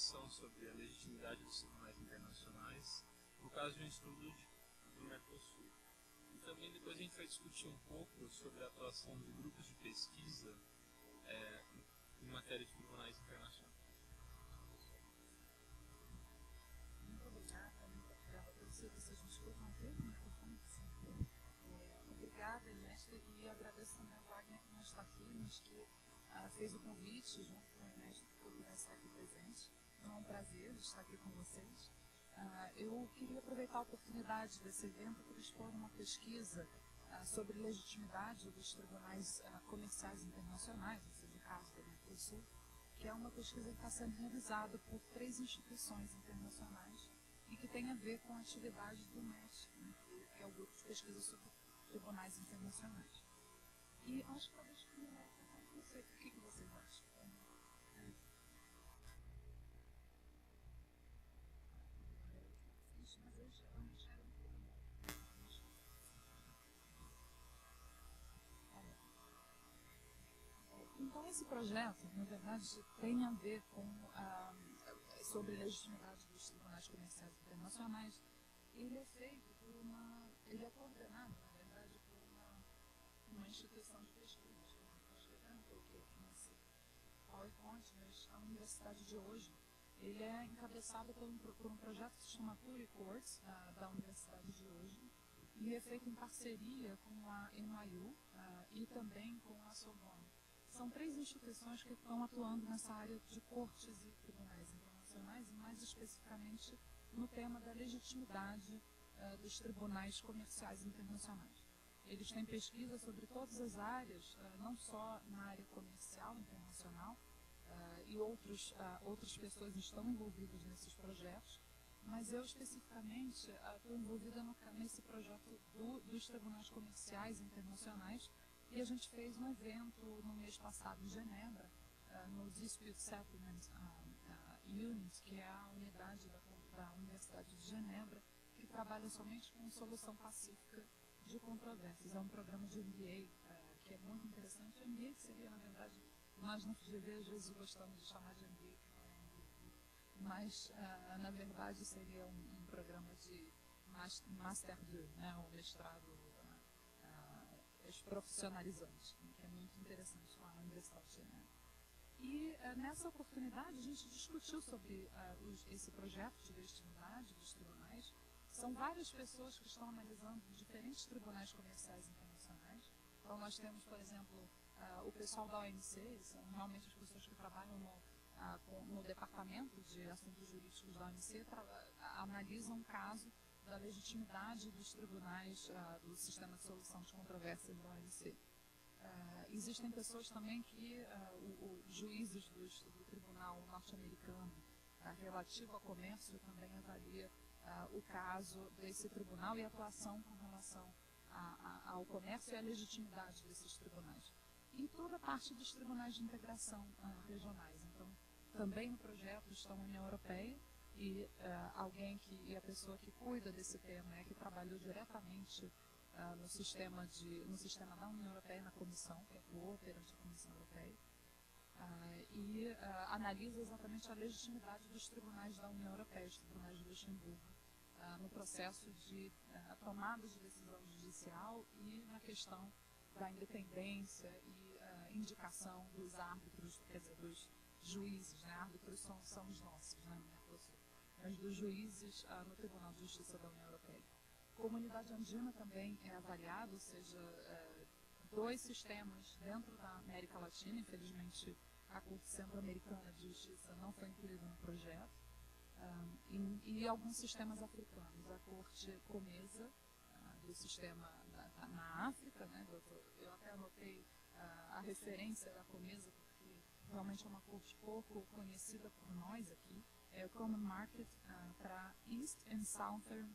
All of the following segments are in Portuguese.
exposição sobre a legitimidade dos tribunais internacionais no caso de um estudo do Mercosul. E também depois a gente vai discutir um pouco sobre a atuação de grupos de pesquisa em matéria de tribunais internacionais. Muito obrigada, vocês me escutam aqui? Obrigada, mestre, e agradeço também ao Wagner que não está aqui, mas que fez o convite junto com o mestre por estar aqui presente. Então é um prazer estar aqui com vocês. Eu queria aproveitar a oportunidade desse evento para expor uma pesquisa sobre legitimidade dos tribunais comerciais internacionais, ou seja, o caso do Mercosul, que é uma pesquisa que está sendo realizada por 3 instituições internacionais e que tem a ver com a atividade do MES, né, que é o Grupo de Pesquisa sobre Tribunais Internacionais. E acho que talvez não sei o que vocês acham. Então, esse projeto, na verdade, tem a ver com sobre a legitimidade dos tribunais comerciais internacionais. Ele é feito por ele é coordenado, na verdade, por uma instituição de pesquisa. Eu coloquei aqui nesse PowerPoint, mas a Universidade de hoje, ele é encabeçado por um projeto que se chama Curie Courts, da Universidade de hoje, e é feito em parceria com a NYU e também com a Sorbonne. São 3 instituições que estão atuando nessa área de cortes e tribunais internacionais, e mais especificamente no tema da legitimidade dos tribunais comerciais internacionais. Eles têm pesquisa sobre todas as áreas, não só na área comercial internacional, e outras pessoas estão envolvidas nesses projetos, mas eu especificamente estou envolvida nesse projeto dos tribunais comerciais internacionais, e a gente fez um evento no mês passado em Genebra, no Dispute Settlement Unit, que é a unidade da Universidade de Genebra, que trabalha somente com solução pacífica de controvérsias. É um programa de MBA que é muito interessante. O MBA seria, na verdade, nós no FGV às vezes gostamos de chamar de MBA, mas na verdade seria um programa de Master 2, né, um mestrado profissionalizante, que é muito interessante lá na Universidade de Genebra. E nessa oportunidade a gente discutiu sobre esse projeto de legitimidade dos tribunais. São várias pessoas que estão analisando diferentes tribunais comerciais internacionais. Então nós temos, por exemplo, o pessoal da OMC, são realmente as pessoas que trabalham no departamento de assuntos jurídicos da OMC, analisam o caso da legitimidade dos tribunais do sistema de solução de controvérsias da OMC. Existem pessoas também que, os juízes do tribunal norte-americano relativo ao comércio também avalia o caso desse tribunal e a atuação com relação ao comércio e à legitimidade desses tribunais. E toda a parte dos tribunais de integração regionais. Então, também no projeto estão a União Europeia e a pessoa que cuida desse tema, que trabalhou diretamente no sistema da União Europeia, na Comissão, que atuou perante a Comissão Europeia, e analisa exatamente a legitimidade dos tribunais da União Europeia, os tribunais de Luxemburgo, no processo de tomada de decisão judicial e na questão da independência e indicação dos árbitros, quer dizer, dos juízes, né? Árbitros são os nossos, né, no Mercosul, mas dos juízes no Tribunal de Justiça da União Europeia. A comunidade andina também é avaliada, ou seja, 2 sistemas dentro da América Latina. Infelizmente, a Corte Centro-Americana de Justiça não foi incluída no projeto, e alguns sistemas africanos. A Corte Comesa, do sistema na África, né, eu até anotei a referência da Comesa, porque realmente é uma corte pouco conhecida por nós aqui, é o Common Market para East and Southern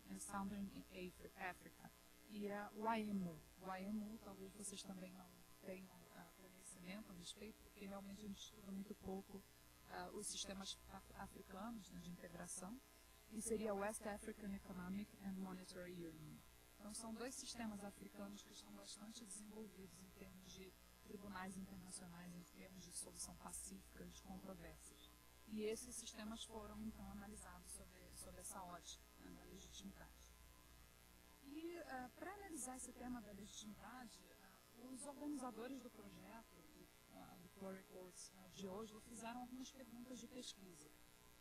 Africa, e a WAEMU. WAEMU, talvez vocês também não tenham conhecimento a respeito, porque realmente a gente estuda muito pouco os sistemas africanos, né, de integração, e seria o West African Economic and Monetary Union. Então, são 2 sistemas africanos que estão bastante desenvolvidos em termos de tribunais internacionais, em termos de solução pacífica de controvérsias. E esses sistemas foram, então, analisados sob essa ótica, né, da legitimidade. E, para analisar esse tema da legitimidade, os organizadores do projeto, do Pluricourts de Oslo, fizeram algumas perguntas de pesquisa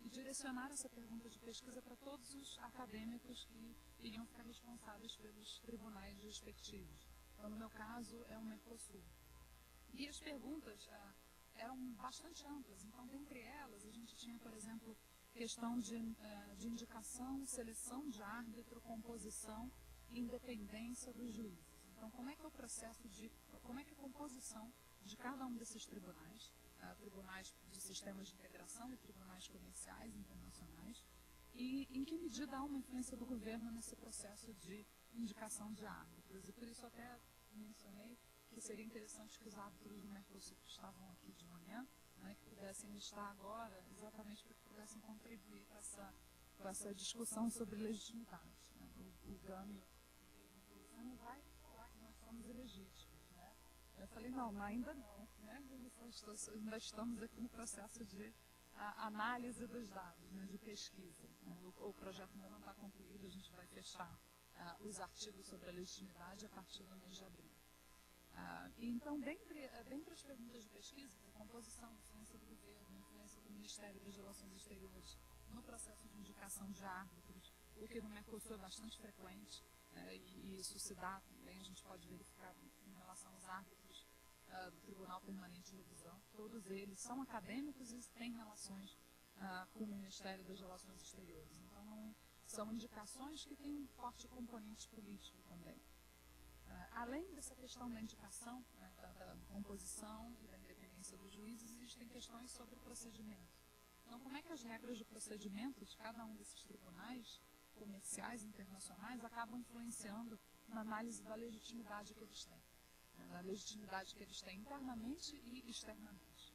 e direcionaram essa pergunta de pesquisa para todos os acadêmicos que iriam ficar responsáveis pelos tribunais respectivos. Então, no meu caso, é o Mercosul. E as perguntas eram bastante amplas. Então, dentre elas, a gente tinha, por exemplo, questão de indicação, seleção de árbitro, composição e independência dos juízes. Então, como é que é o processo como é que é a composição de cada um desses tribunais, tribunais de sistemas de integração e tribunais comerciais internacionais, e em que medida há uma influência do governo nesse processo de indicação de árbitros. E por isso até mencionei que seria interessante que os árbitros do Mercosul que estavam aqui de manhã, né, que pudessem estar agora, exatamente para que pudessem contribuir com essa discussão sobre legitimidade. Né? O Gami não vai falar que nós somos ilegítimos. Né? Eu falei, não, ainda não. Né? Ainda estamos aqui no processo de análise dos dados, né, de pesquisa. Né? O projeto ainda não está concluído, a gente vai fechar os artigos sobre a legitimidade a partir do mês de abril. Então, dentre as perguntas de pesquisa, a composição, influência do governo, influência do Ministério das Relações Exteriores no processo de indicação de árbitros, o que no Mercosul é bastante frequente, e isso se dá também, a gente pode verificar em relação aos árbitros do Tribunal Permanente de Revisão. Todos eles são acadêmicos e têm relações com o Ministério das Relações Exteriores. Então, são indicações que têm um forte componente político também. Além dessa questão da indicação, né, da composição e da independência dos juízes, existem questões sobre o procedimento. Então, como é que as regras de procedimento de cada um desses tribunais comerciais internacionais acabam influenciando na análise da legitimidade que eles têm, né, da legitimidade que eles têm internamente e externamente.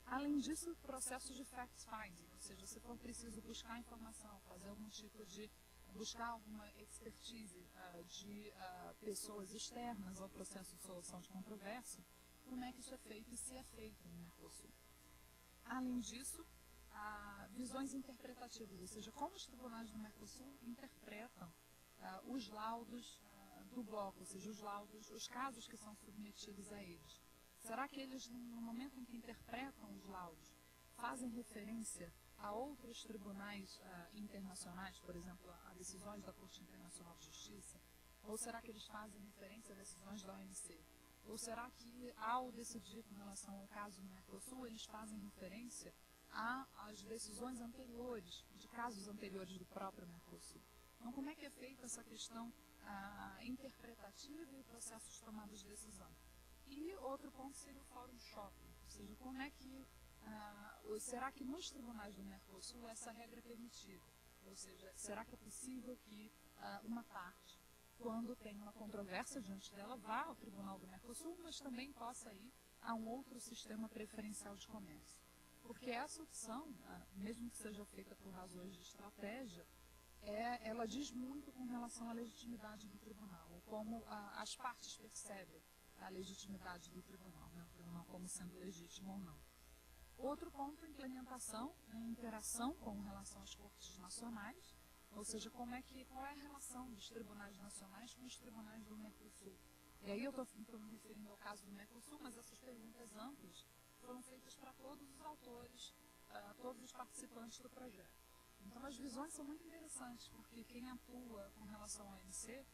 Além disso, processos de fact-finding, ou seja, se for preciso buscar informação, fazer algum tipo de buscar alguma expertise de pessoas externas ao processo de solução de controvérsia, como é que isso é feito e se é feito no Mercosul. Além disso, visões interpretativas, ou seja, como os tribunais do Mercosul interpretam os laudos do bloco, ou seja, os casos que são submetidos a eles. Será que eles, no momento em que interpretam os laudos, fazem referência a outros tribunais internacionais, por exemplo, a decisões da Corte Internacional de Justiça? Ou será que eles fazem referência a decisões da OMC? Ou será que, ao decidir com relação ao caso do Mercosul, eles fazem referência às decisões anteriores, de casos anteriores do próprio Mercosul? Então, como é que é feita essa questão interpretativa e o processo de tomada de decisão? E outro ponto seria o fórum shopping, ou seja, como é que será que nos tribunais do Mercosul essa regra é permitida? Ou seja, será que é possível que uma parte, quando tem uma controvérsia diante dela, vá ao tribunal do Mercosul, mas também possa ir a um outro sistema preferencial de comércio? Porque essa opção, mesmo que seja feita por razões de estratégia, ela diz muito com relação à legitimidade do tribunal, ou como as partes percebem a legitimidade do tribunal, né, o tribunal como sendo legítimo ou não. Outro ponto, implementação, interação com relação às cortes nacionais, ou seja, qual é a relação dos tribunais nacionais com os tribunais do Mercosul. E aí eu estou me referindo ao caso do Mercosul, mas essas perguntas amplas foram feitas para todos os autores, todos os participantes do projeto. Então as visões são muito interessantes, porque quem atua com relação ao OMC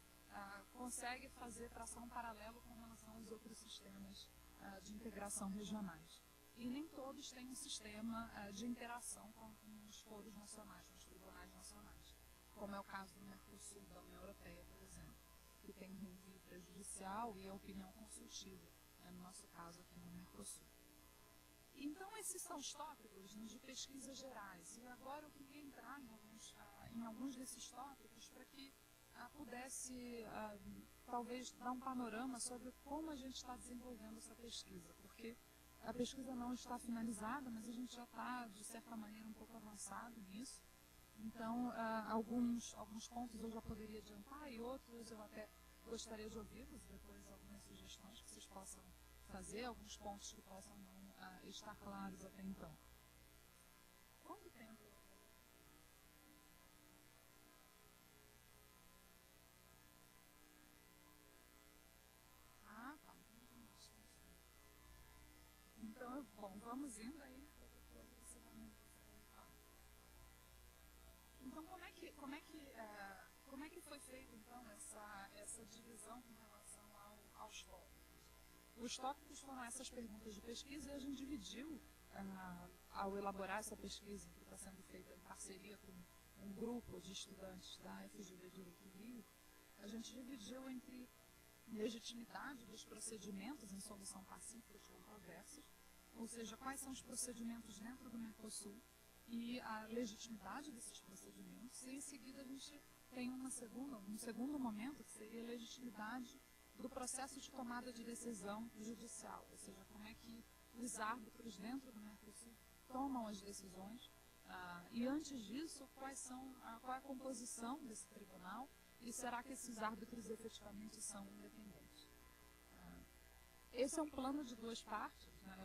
consegue fazer tração paralelo com relação aos outros sistemas de integração regionais. E nem todos têm um sistema de interação com os foros nacionais, com os tribunais nacionais, como é o caso do Mercosul, da União Europeia, por exemplo, que tem um review prejudicial e a opinião consultiva, no nosso caso aqui no Mercosul. Então, esses são os tópicos de pesquisas gerais. E agora eu queria entrar em alguns desses tópicos para que pudesse, talvez, dar um panorama sobre como a gente está desenvolvendo essa pesquisa, porque a pesquisa não está finalizada, mas a gente já está, de certa maneira, um pouco avançado nisso. Então, alguns pontos eu já poderia adiantar e outros eu até gostaria de ouvi-los, depois algumas sugestões que vocês possam fazer, alguns pontos que possam não estar claros até então. feito, então, essa divisão com relação aos tópicos. Os tópicos foram essas perguntas de pesquisa e a gente dividiu, ao elaborar essa pesquisa, que está sendo feita em parceria com um grupo de estudantes da FGV Direito do Rio, a gente dividiu entre legitimidade dos procedimentos em solução pacífica de controvérsias, ou seja, quais são os procedimentos dentro do Mercosul e a legitimidade desses procedimentos, e em seguida a gente tem um segundo momento, que seria a legitimidade do processo de tomada de decisão judicial, ou seja, como é que os árbitros dentro do Mercosul tomam as decisões, e antes disso, qual é a composição desse tribunal e será que esses árbitros efetivamente são independentes. Esse é um plano de duas partes, né?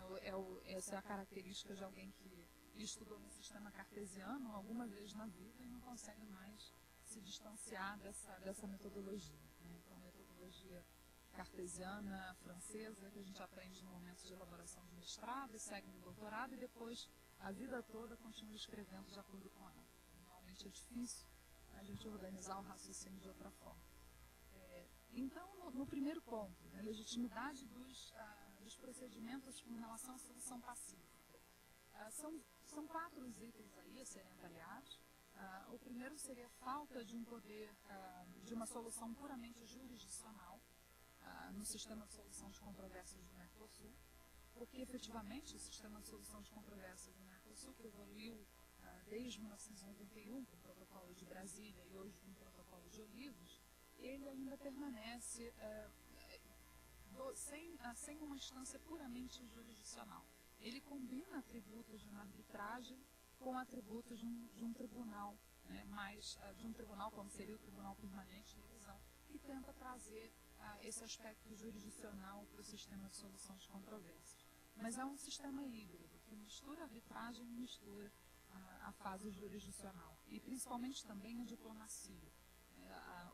Essa é a característica de alguém que estudou no sistema cartesiano alguma vez na vida e não consegue mais se distanciar dessa metodologia, né? Então, a metodologia cartesiana francesa, que a gente aprende no momento de elaboração de mestrado e segue no doutorado e depois a vida toda continua escrevendo de acordo com ela. Normalmente é difícil a gente organizar o raciocínio de outra forma. Então, no primeiro ponto, a legitimidade dos procedimentos com relação à solução pacífica. São 4 itens aí a serem avaliados. O primeiro seria a falta de um poder, de uma solução puramente jurisdicional no sistema de solução de controvérsias do Mercosul, porque efetivamente o sistema de solução de controvérsias do Mercosul, que evoluiu desde 1991 com o Protocolo de Brasília e hoje com o Protocolo de Olivos, ele ainda permanece sem uma instância puramente jurisdicional. Ele combina atributos de uma arbitragem com atributos de um tribunal, né, de um tribunal como seria o Tribunal Permanente de Revisão, e tenta trazer esse aspecto jurisdicional para o sistema de solução de controvérsias. Mas é um sistema híbrido, que mistura a arbitragem e mistura a fase jurisdicional, e principalmente também a diplomacia.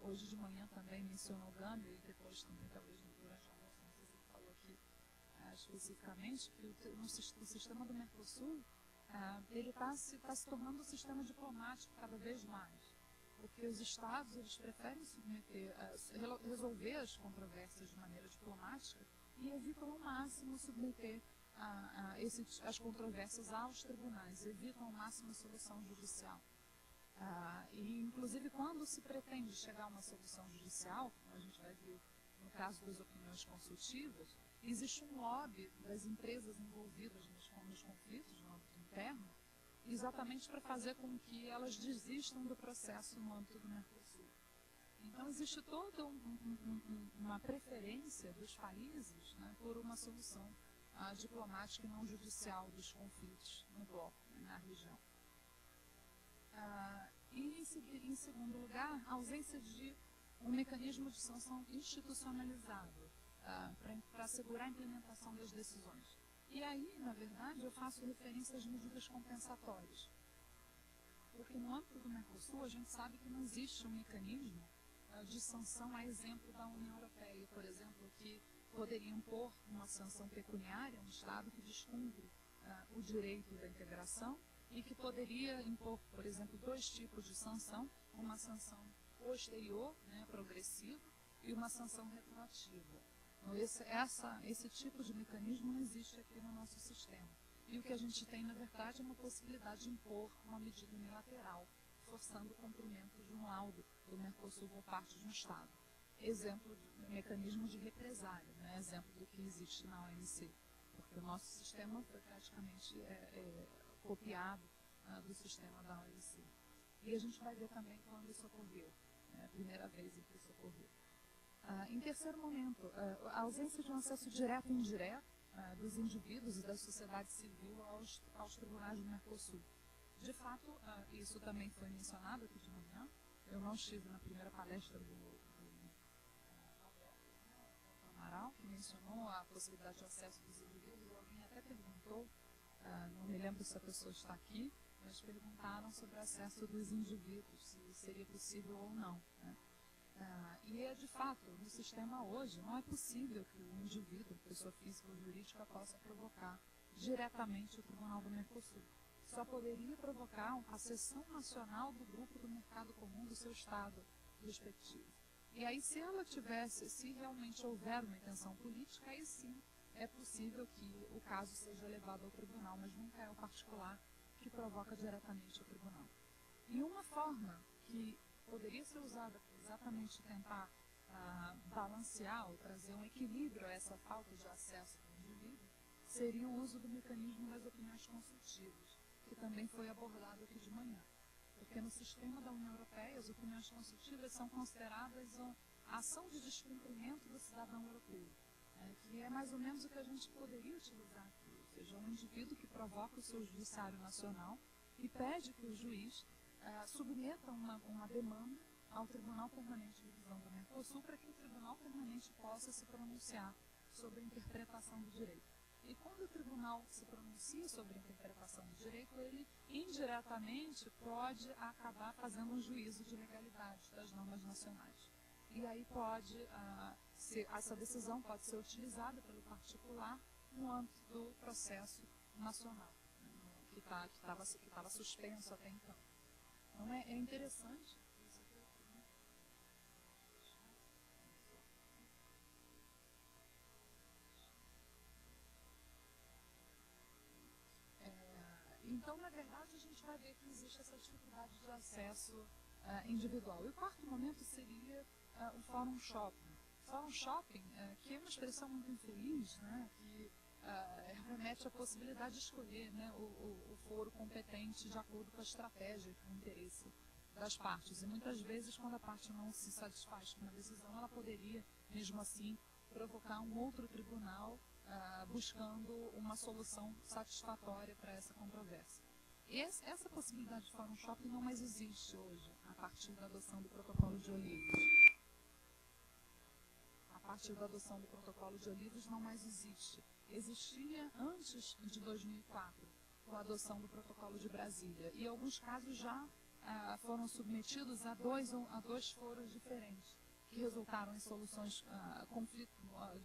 Hoje de manhã também mencionou o Gâmbia, e depois também, talvez durante o almoço, não sei se ele falou aqui especificamente, que o sistema do Mercosul ele está se tornando um sistema diplomático cada vez mais, porque os Estados eles preferem resolver as controvérsias de maneira diplomática e evitam ao máximo submeter as controvérsias aos tribunais, evitam ao máximo a solução judicial. E, inclusive, quando se pretende chegar a uma solução judicial, como a gente vai ver no caso das opiniões consultivas, existe um lobby das empresas envolvidas nos conflitos no âmbito interno, exatamente para fazer com que elas desistam do processo no âmbito do Mercosul. Então, existe toda uma preferência dos países, né, por uma solução diplomática e não judicial dos conflitos no bloco, né, na região. E, em segundo lugar, a ausência de um mecanismo de sanção institucionalizado para assegurar a implementação das decisões. E aí, na verdade, eu faço referência às medidas compensatórias. Porque no âmbito do Mercosul, a gente sabe que não existe um mecanismo de sanção a exemplo da União Europeia, por exemplo, que poderia impor uma sanção pecuniária a um Estado que descumpre o direito da integração e que poderia impor, por exemplo, 2 tipos de sanção, uma sanção posterior, né, progressiva, e uma sanção retroativa. Então, esse tipo de mecanismo não existe aqui no nosso sistema. E o que a gente tem, na verdade, é uma possibilidade de impor uma medida unilateral, forçando o cumprimento de um laudo do Mercosul por parte de um Estado. Exemplo de mecanismo de represália, né? Exemplo do que existe na OMC, porque o nosso sistema foi praticamente copiado do sistema da OMC. E a gente vai ver também quando isso ocorreu, a primeira vez em que isso ocorreu. Em terceiro momento, a ausência de um acesso direto e indireto dos indivíduos e da sociedade civil aos tribunais do Mercosul. De fato, isso também foi mencionado aqui de manhã. Eu não estive na primeira palestra do Amaral, que mencionou a possibilidade de acesso dos indivíduos. Alguém até perguntou, não me lembro se a pessoa está aqui, mas perguntaram sobre o acesso dos indivíduos, se seria possível ou não, né? E de fato, no sistema hoje, não é possível que o indivíduo, pessoa física ou jurídica, possa provocar diretamente o Tribunal do Mercosul. Só poderia provocar a seção nacional do grupo do mercado comum do seu Estado, respectivo. E aí, se realmente houver uma intenção política, aí sim é possível que o caso seja levado ao tribunal, mas nunca é o particular que provoca diretamente o tribunal. E uma forma que poderia ser usada para exatamente tentar balancear ou trazer um equilíbrio a essa falta de acesso do indivíduo seria o uso do mecanismo das opiniões consultivas, que também foi abordado aqui de manhã. Porque no sistema da União Europeia, as opiniões consultivas são consideradas a ação de descumprimento do cidadão europeu, que é mais ou menos o que a gente poderia utilizar aqui, ou seja, um indivíduo que provoca o seu judiciário nacional e pede que o juiz submeta uma demanda ao Tribunal Permanente de Revisão do Mercosul para que o Tribunal Permanente possa se pronunciar sobre a interpretação do direito. E quando o tribunal se pronuncia sobre a interpretação do direito, ele indiretamente pode acabar fazendo um juízo de legalidade das normas nacionais. E aí essa decisão pode ser utilizada pelo particular no âmbito do processo nacional, que estava suspenso até então. Então é interessante. Então, na verdade, a gente vai ver que existe essa dificuldade de acesso individual. E o quarto momento seria o Fórum Shopping. Fórum Shopping, que é uma expressão muito infeliz, né, que remete à possibilidade de escolher, né, o foro competente de acordo com a estratégia e com o interesse das partes. E muitas vezes, quando a parte não se satisfaz com uma decisão, ela poderia, mesmo assim, provocar um outro tribunal buscando uma solução satisfatória para essa controvérsia. Essa possibilidade de Fórum Shopping não mais existe hoje, a partir da adoção do Protocolo de Olivos. A partir da adoção do Protocolo de Olivos não mais existe. Existia antes de 2004, com a adoção do Protocolo de Brasília, e em alguns casos já foram submetidos a dois foros diferentes, que resultaram em soluções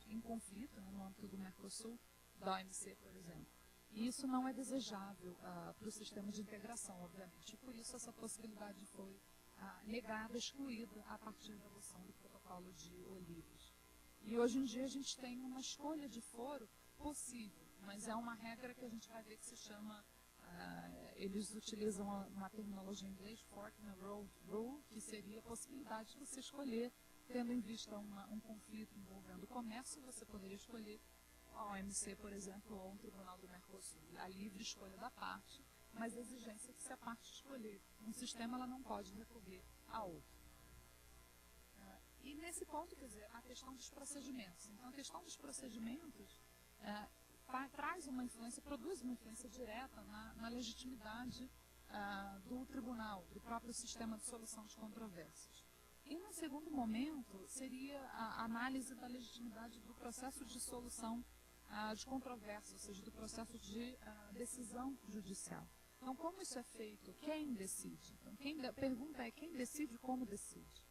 em conflito, né, no âmbito do Mercosul, da OMC, por exemplo. E isso não é desejável para o sistema de integração, obviamente. E por isso essa possibilidade foi negada, excluída a partir da adoção do Protocolo de Olivos. E hoje em dia a gente tem uma escolha de foro possível, mas é uma regra que a gente vai ver que se chama, eles utilizam uma terminologia em inglês, Fork in the Road Rule, que seria a possibilidade de você escolher, tendo em vista um conflito envolvendo o comércio, você poderia escolher a OMC, por exemplo, ou um tribunal do Mercosul. A livre escolha da parte, mas a exigência é que se a parte escolher um sistema, ela não pode recorrer a outro. E nesse ponto, quer dizer, a questão dos procedimentos. Então, a questão dos procedimentos produz uma influência direta na legitimidade do tribunal, do próprio sistema de solução de controvérsias. E no segundo momento seria a análise da legitimidade do processo de solução de controvérsias, ou seja, do processo de decisão judicial. Então, como isso é feito? Quem decide? Então, a pergunta é quem decide e como decide.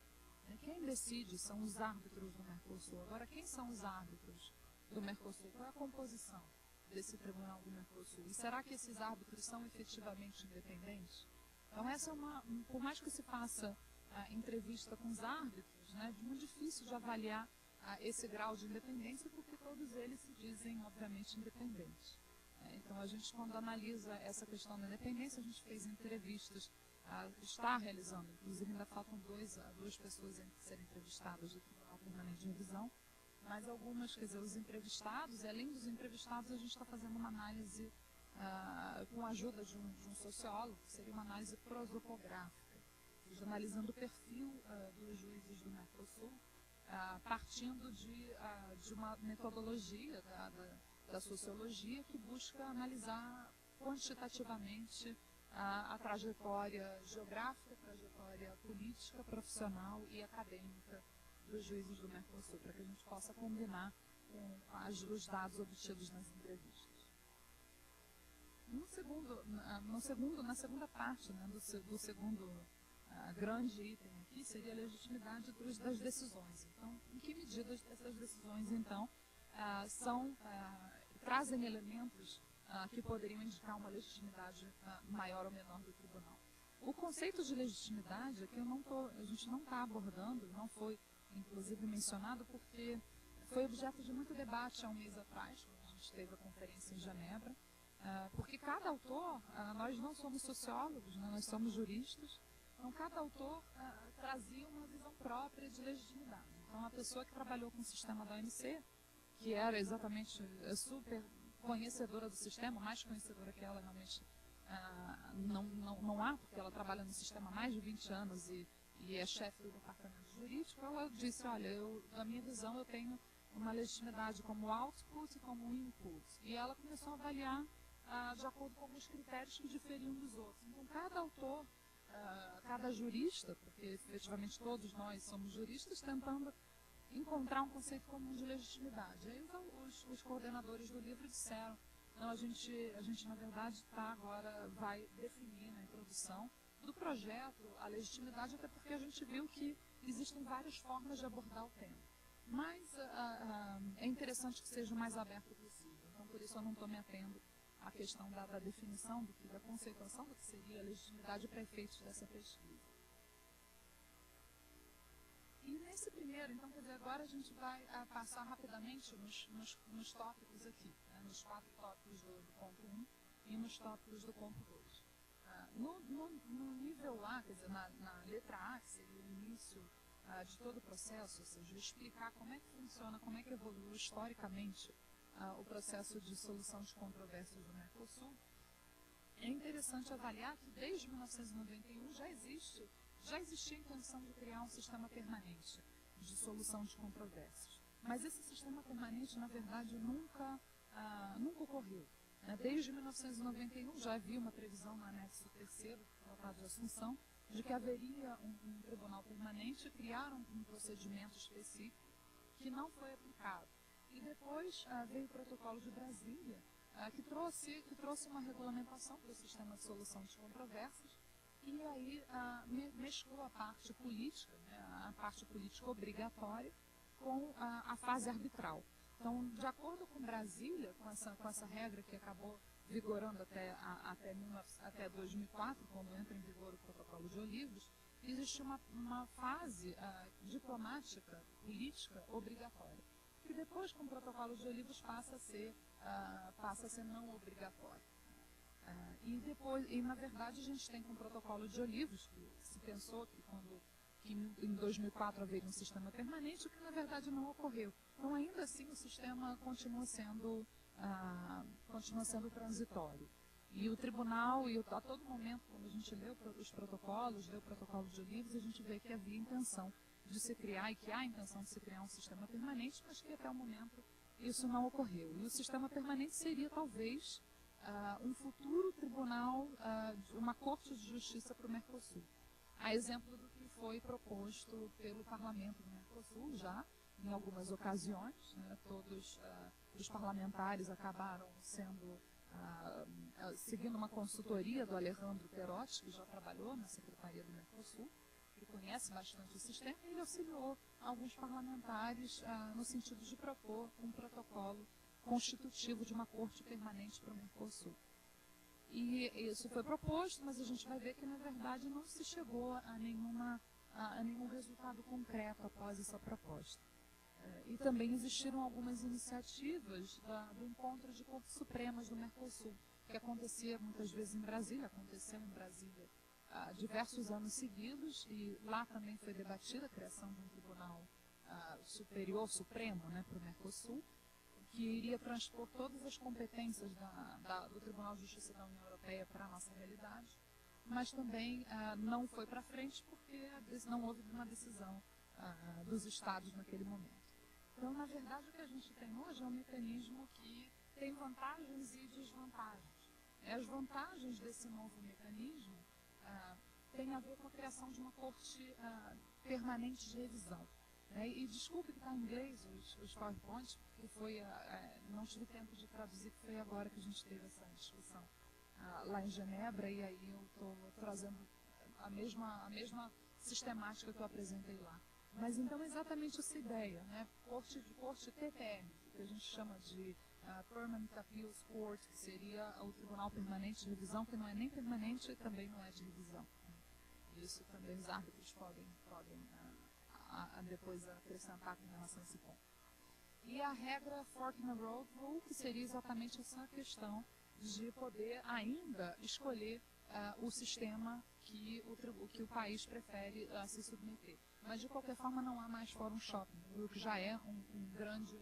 Quem decide são os árbitros do Mercosul. Agora, quem são os árbitros do Mercosul? Qual é a composição desse tribunal do Mercosul? E será que esses árbitros são efetivamente independentes? Então, essa é por mais que se faça entrevista com os árbitros, né, é muito difícil de avaliar esse grau de independência, porque todos eles se dizem, obviamente, independentes. Então, a gente, quando analisa essa questão da independência, a gente fez entrevistas, está realizando, inclusive ainda faltam duas pessoas a serem entrevistadas do Tribunal Permanente de Revisão, mas algumas, quer dizer, os entrevistados, e além dos entrevistados, a gente está fazendo uma análise com a ajuda de um sociólogo, que seria uma análise prosopográfica, ou seja, analisando o perfil dos juízes do Mercosul, partindo de uma metodologia da sociologia que busca analisar quantitativamente a trajetória geográfica, a trajetória política, profissional e acadêmica dos juízes do Mercosul, para que a gente possa combinar com os dados obtidos nas entrevistas. Na segunda parte, né, do segundo grande item aqui, seria a legitimidade das decisões. Então, em que medida essas decisões, então, trazem elementos que poderiam indicar uma legitimidade maior ou menor do tribunal. O conceito de legitimidade aqui a gente não está abordando, não foi inclusive mencionado porque foi objeto de muito debate há um mês atrás, quando a gente teve a conferência em Genebra, porque cada autor, nós não somos sociólogos, né, nós somos juristas, então cada autor trazia uma visão própria de legitimidade. Então a pessoa que trabalhou com o sistema da OMC, que era exatamente super conhecedora do sistema, mais conhecedora que ela realmente não há, porque ela trabalha no sistema há mais de 20 anos e é chefe do departamento jurídico, ela disse, olha, na minha visão eu tenho uma legitimidade como output e como input. E ela começou a avaliar de acordo com alguns critérios que diferiam dos outros. Então cada autor, cada jurista, porque efetivamente todos nós somos juristas, tentando encontrar um conceito comum de legitimidade. Aí os coordenadores do livro disseram, não, a gente na verdade agora vai definir na introdução do projeto a legitimidade, até porque a gente viu que existem várias formas de abordar o tema. Mas é interessante que seja o mais aberto possível. Então, por isso eu não estou me atendo à questão da definição, da conceituação do que seria a legitimidade para efeitos dessa pesquisa. E nesse primeiro, então, quer dizer, agora a gente vai passar rapidamente nos tópicos aqui, né, nos 4 tópicos do ponto 1 e nos tópicos do ponto 2. No nível A, quer dizer, na letra A, que seria o início de todo o processo, ou seja, explicar como é que funciona, como é que evoluiu historicamente o processo de solução de controvérsias do Mercosul, é interessante avaliar que desde 1991 já existia a intenção de criar um sistema permanente de solução de controvérsias. Mas esse sistema permanente, na verdade, nunca ocorreu. Desde 1991 já havia uma previsão no anexo 3º do Tratado de Assunção de que haveria um tribunal permanente, criaram um procedimento específico que não foi aplicado. E depois veio o Protocolo de Brasília, que trouxe uma regulamentação para o sistema de solução de controvérsias, e aí mesclou a parte política, né, a parte política obrigatória, com a fase arbitral. Então, de acordo com Brasília, com essa regra que acabou vigorando até 2004, quando entra em vigor o Protocolo de Olivos, existe uma fase diplomática, política, obrigatória, que depois, com o Protocolo de Olivos, passa a ser não obrigatório. E, na verdade, a gente tem com o Protocolo de Olivos, que se pensou que em 2004 haveria um sistema permanente, o que na verdade não ocorreu. Então, ainda assim, o sistema continua sendo transitório. E o tribunal, a todo momento, quando a gente lê os protocolos, lê o Protocolo de Olivos, a gente vê que havia intenção de se criar, e que há intenção de se criar um sistema permanente, mas que até o momento isso não ocorreu. E o sistema permanente seria, talvez, um futuro tribunal, uma corte de justiça para o Mercosul. A exemplo do que foi proposto pelo Parlamento do Mercosul já, em algumas ocasiões, né, todos os parlamentares acabaram seguindo uma consultoria do Alejandro Perotti, que já trabalhou na Secretaria do Mercosul, que conhece bastante o sistema, e ele auxiliou alguns parlamentares no sentido de propor um protocolo constitutivo de uma corte permanente para o Mercosul. E isso foi proposto, mas a gente vai ver que, na verdade, não se chegou a nenhum resultado concreto após essa proposta. E também existiram algumas iniciativas do encontro de Cortes Supremas do Mercosul, que acontecia muitas vezes em Brasília, aconteceu em Brasília há diversos anos seguidos, e lá também foi debatida a criação de um tribunal superior, supremo, né, para o Mercosul, que iria transpor todas as competências do Tribunal de Justiça da União Europeia para a nossa realidade, mas também não foi para frente porque não houve uma decisão dos Estados naquele momento. Então, na verdade, o que a gente tem hoje é um mecanismo que tem vantagens e desvantagens. As vantagens desse novo mecanismo têm a ver com a criação de uma corte permanente de revisão. E desculpe que está em inglês os PowerPoints, porque não tive tempo de traduzir, que foi agora que a gente teve essa discussão lá em Genebra, e aí eu estou trazendo a mesma sistemática que eu apresentei lá. Mas então é exatamente essa ideia, né? Corte TPM, que a gente chama de Permanent Appeals Court, que seria o Tribunal Permanente de Revisão, que não é nem permanente e também não é de revisão. Isso também os árbitros podem depois acrescentar com relação a esse ponto. E a regra Fork in the Road Rule, que seria exatamente essa questão de poder ainda escolher o sistema que o país prefere se submeter. Mas, de qualquer forma, não há mais fórum shopping, o que já é um grande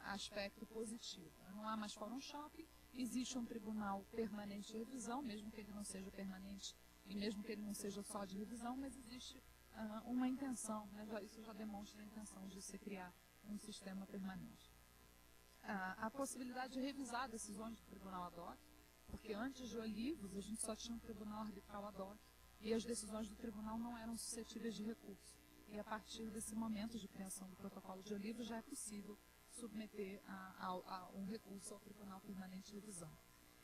aspecto positivo. Não há mais fórum shopping, existe um tribunal permanente de revisão, mesmo que ele não seja permanente e mesmo que ele não seja só de revisão, mas existe uma intenção, né, isso já demonstra a intenção de se criar um sistema permanente. A possibilidade de revisar decisões do tribunal ad hoc, porque antes de Olivos a gente só tinha um tribunal arbitral ad hoc e as decisões do tribunal não eram suscetíveis de recurso. E a partir desse momento de criação do protocolo de Olivos já é possível submeter a um recurso ao Tribunal Permanente de Revisão.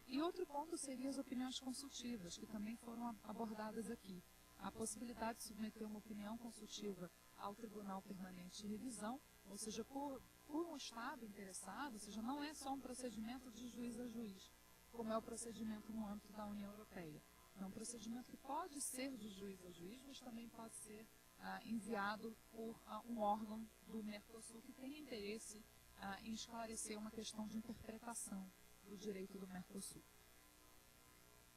E outro ponto seria as opiniões consultivas, que também foram abordadas aqui. A possibilidade de submeter uma opinião consultiva ao Tribunal Permanente de Revisão, ou seja, por um Estado interessado, ou seja, não é só um procedimento de juiz a juiz, como é o procedimento no âmbito da União Europeia. É um procedimento que pode ser de juiz a juiz, mas também pode ser enviado por um órgão do Mercosul que tem interesse em esclarecer uma questão de interpretação do direito do Mercosul.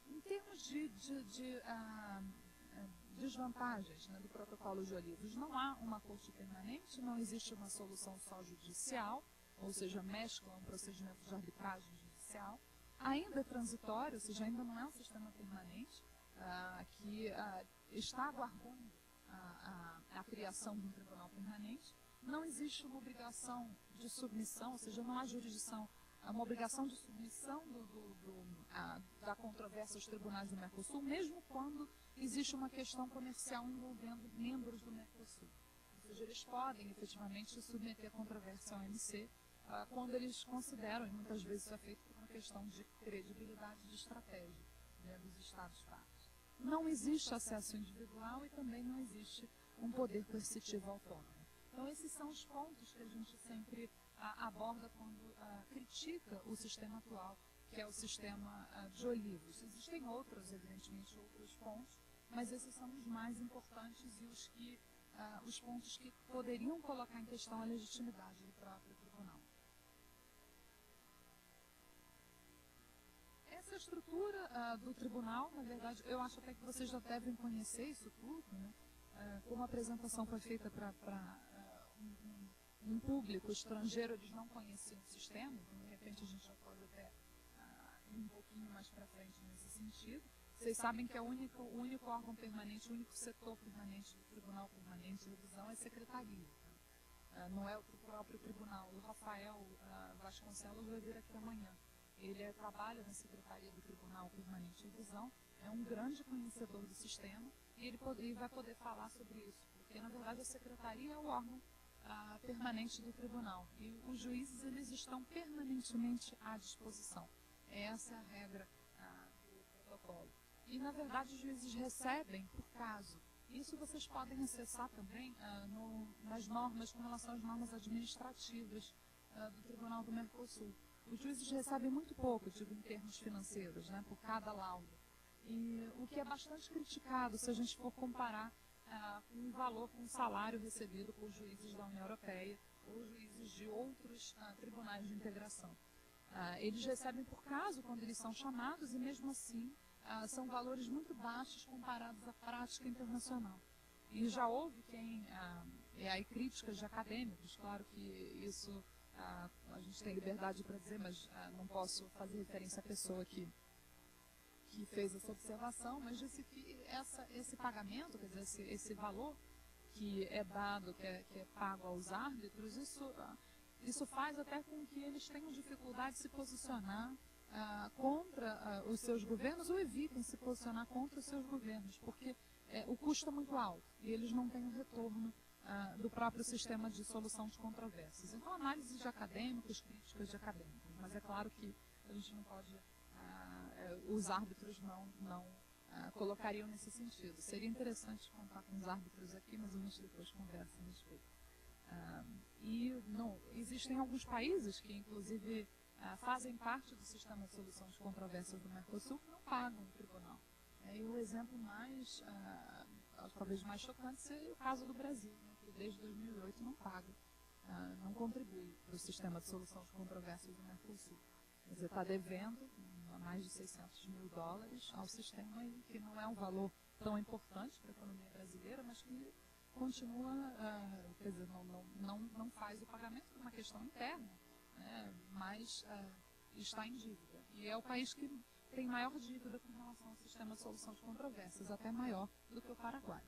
Em termos de desvantagens, né, do protocolo de Olivos, não há uma corte permanente, não existe uma solução só judicial, ou seja, mescla um procedimento de arbitragem judicial, ainda é transitório, ou seja, ainda não é um sistema permanente, que está aguardando a criação de um tribunal permanente. Não existe uma obrigação de submissão, ou seja, não há jurisdição, uma obrigação de submissão da controvérsia aos tribunais do Mercosul, mesmo quando existe uma questão comercial envolvendo membros do Mercosul. Ou seja, eles podem efetivamente submeter a controvérsia ao OMC quando eles consideram, e muitas vezes isso é feito por uma questão de credibilidade de estratégia, né, dos Estados-partes. Não existe acesso individual e também não existe um poder coercitivo autônomo. Então, esses são os pontos que a gente sempre aborda quando critica o sistema atual, que é o sistema de Olivos. Existem outros, evidentemente, outros pontos, mas esses são os mais importantes e os pontos que poderiam colocar em questão a legitimidade do próprio tribunal. Essa estrutura do tribunal, na verdade, eu acho até que vocês já devem conhecer isso tudo, né? Como a apresentação foi feita para um público estrangeiro, eles não conheciam o sistema, então, de repente a gente já pode até ir um pouquinho mais para frente nesse sentido. Vocês sabem que o único órgão permanente, o único setor permanente do Tribunal Permanente de Revisão é a Secretaria. Não é o próprio tribunal. O Rafael Vasconcelos vai vir aqui amanhã. Ele trabalha na Secretaria do Tribunal Permanente de Revisão, é um grande conhecedor do sistema e ele vai poder falar sobre isso, porque na verdade a Secretaria é o órgão permanente do tribunal e os juízes eles estão permanentemente à disposição. Essa é a regra do protocolo. E na verdade os juízes recebem por caso. Isso vocês podem acessar também nas normas, com relação às normas administrativas do Tribunal do Mercosul. Os juízes recebem muito pouco, digo, em termos financeiros, né, por cada laudo. E o que é bastante criticado, se a gente for comparar com o valor, com o salário recebido por juízes da União Europeia ou juízes de outros tribunais de integração. Eles recebem por caso quando eles são chamados e, mesmo assim, são valores muito baixos comparados à prática internacional. E já houve aí críticas de acadêmicos, claro que isso a gente tem liberdade para dizer, mas não posso fazer referência à pessoa que fez essa observação, mas disse que esse pagamento, quer dizer, esse valor que é dado, que é pago aos árbitros, isso faz até com que eles tenham dificuldade de se posicionar contra os seus governos ou evitem se posicionar contra os seus governos, porque o custo é muito alto e eles não têm o retorno do próprio sistema de solução de controvérsias. Então, análises de acadêmicos, críticas de acadêmicos, mas é claro que a gente não pode, os árbitros não colocariam nesse sentido. Seria interessante contar com os árbitros aqui, mas a gente depois conversa a respeito. Existem alguns países que, inclusive, fazem parte do sistema de solução de controvérsias do Mercosul que não pagam o tribunal. E o exemplo mais, talvez mais chocante, seria o caso do Brasil, né, que desde 2008 não paga, não contribui para o sistema de solução de controvérsias do Mercosul. Quer dizer, está devendo mais de 600 mil dólares ao sistema, e que não é um valor tão importante para a economia brasileira, mas que continua, quer dizer, não faz o pagamento por uma questão interna, né, mas está em dívida. E é o país que tem maior dívida com relação ao sistema de solução de controvérsias, até maior do que o Paraguai.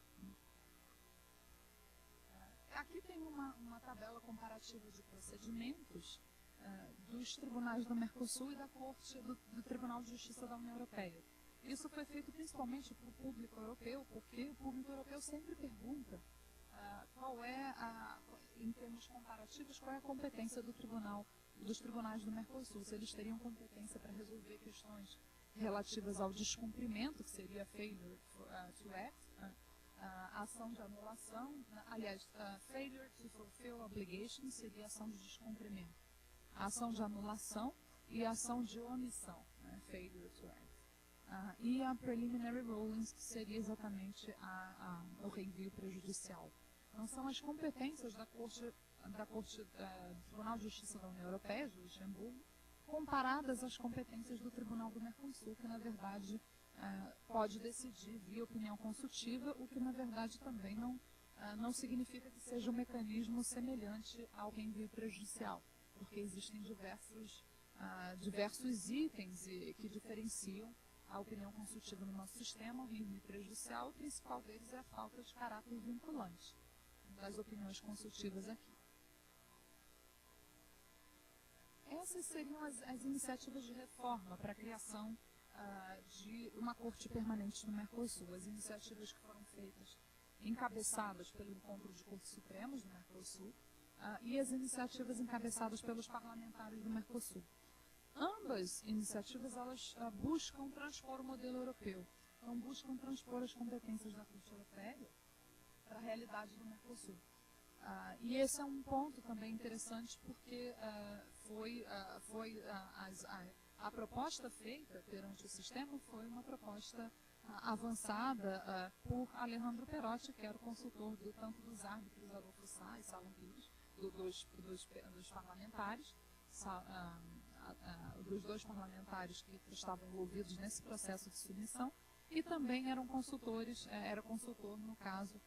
Aqui tem uma tabela comparativa de procedimentos dos tribunais do Mercosul e da Corte do Tribunal de Justiça da União Europeia. Isso foi feito principalmente para o público europeu, porque o público europeu sempre pergunta qual é, em termos comparativos, qual é a competência dos tribunais do Mercosul, se eles teriam competência para resolver questões relativas ao descumprimento, que seria failure to act, ação de anulação, aliás, failure to fulfill obligation seria ação de descumprimento, a ação de anulação e a ação de omissão, né, failure to act. E a preliminary rulings, que seria exatamente o reenvio prejudicial. Então, são as competências da Corte do Tribunal de Justiça da União Europeia, de Luxemburgo, comparadas às competências do Tribunal do Mercosul, que, na verdade, pode decidir via opinião consultiva, o que, na verdade, também não significa que seja um mecanismo semelhante ao reenvio prejudicial, porque existem diversos itens que diferenciam a opinião consultiva no nosso sistema, o reenvio prejudicial. O principal deles é a falta de caráter vinculante das opiniões consultivas aqui. Essas seriam as iniciativas de reforma para a criação de uma corte permanente no Mercosul. As iniciativas que foram feitas, encabeçadas pelo Encontro de Cortes Supremos do Mercosul, e as iniciativas encabeçadas pelos parlamentares do Mercosul. Ambas iniciativas, elas buscam transpor o modelo europeu, então buscam transpor as competências da Corte Europeia para a realidade do Mercosul. E esse é um ponto também interessante, porque a proposta feita perante o sistema foi uma proposta avançada por Alejandro Perotti, que era o consultor tanto dos árbitros Adolfo Sá e Salom Pires, dos parlamentares, dos dois parlamentares que estavam envolvidos nesse processo de submissão, e também era consultor no caso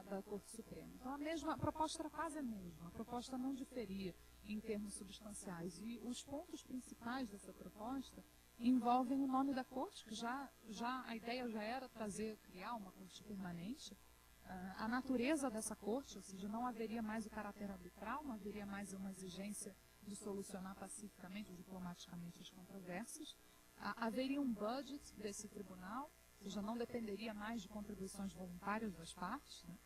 da Corte Suprema. Então a proposta era quase a mesma, a proposta não diferia em termos substanciais, e os pontos principais dessa proposta envolvem o nome da corte, que a ideia já era criar uma corte permanente, a natureza dessa corte, ou seja, não haveria mais o caráter arbitral, não haveria mais uma exigência de solucionar pacificamente ou diplomaticamente as controvérsias, haveria um budget desse tribunal, ou seja, não dependeria mais de contribuições voluntárias das partes, né?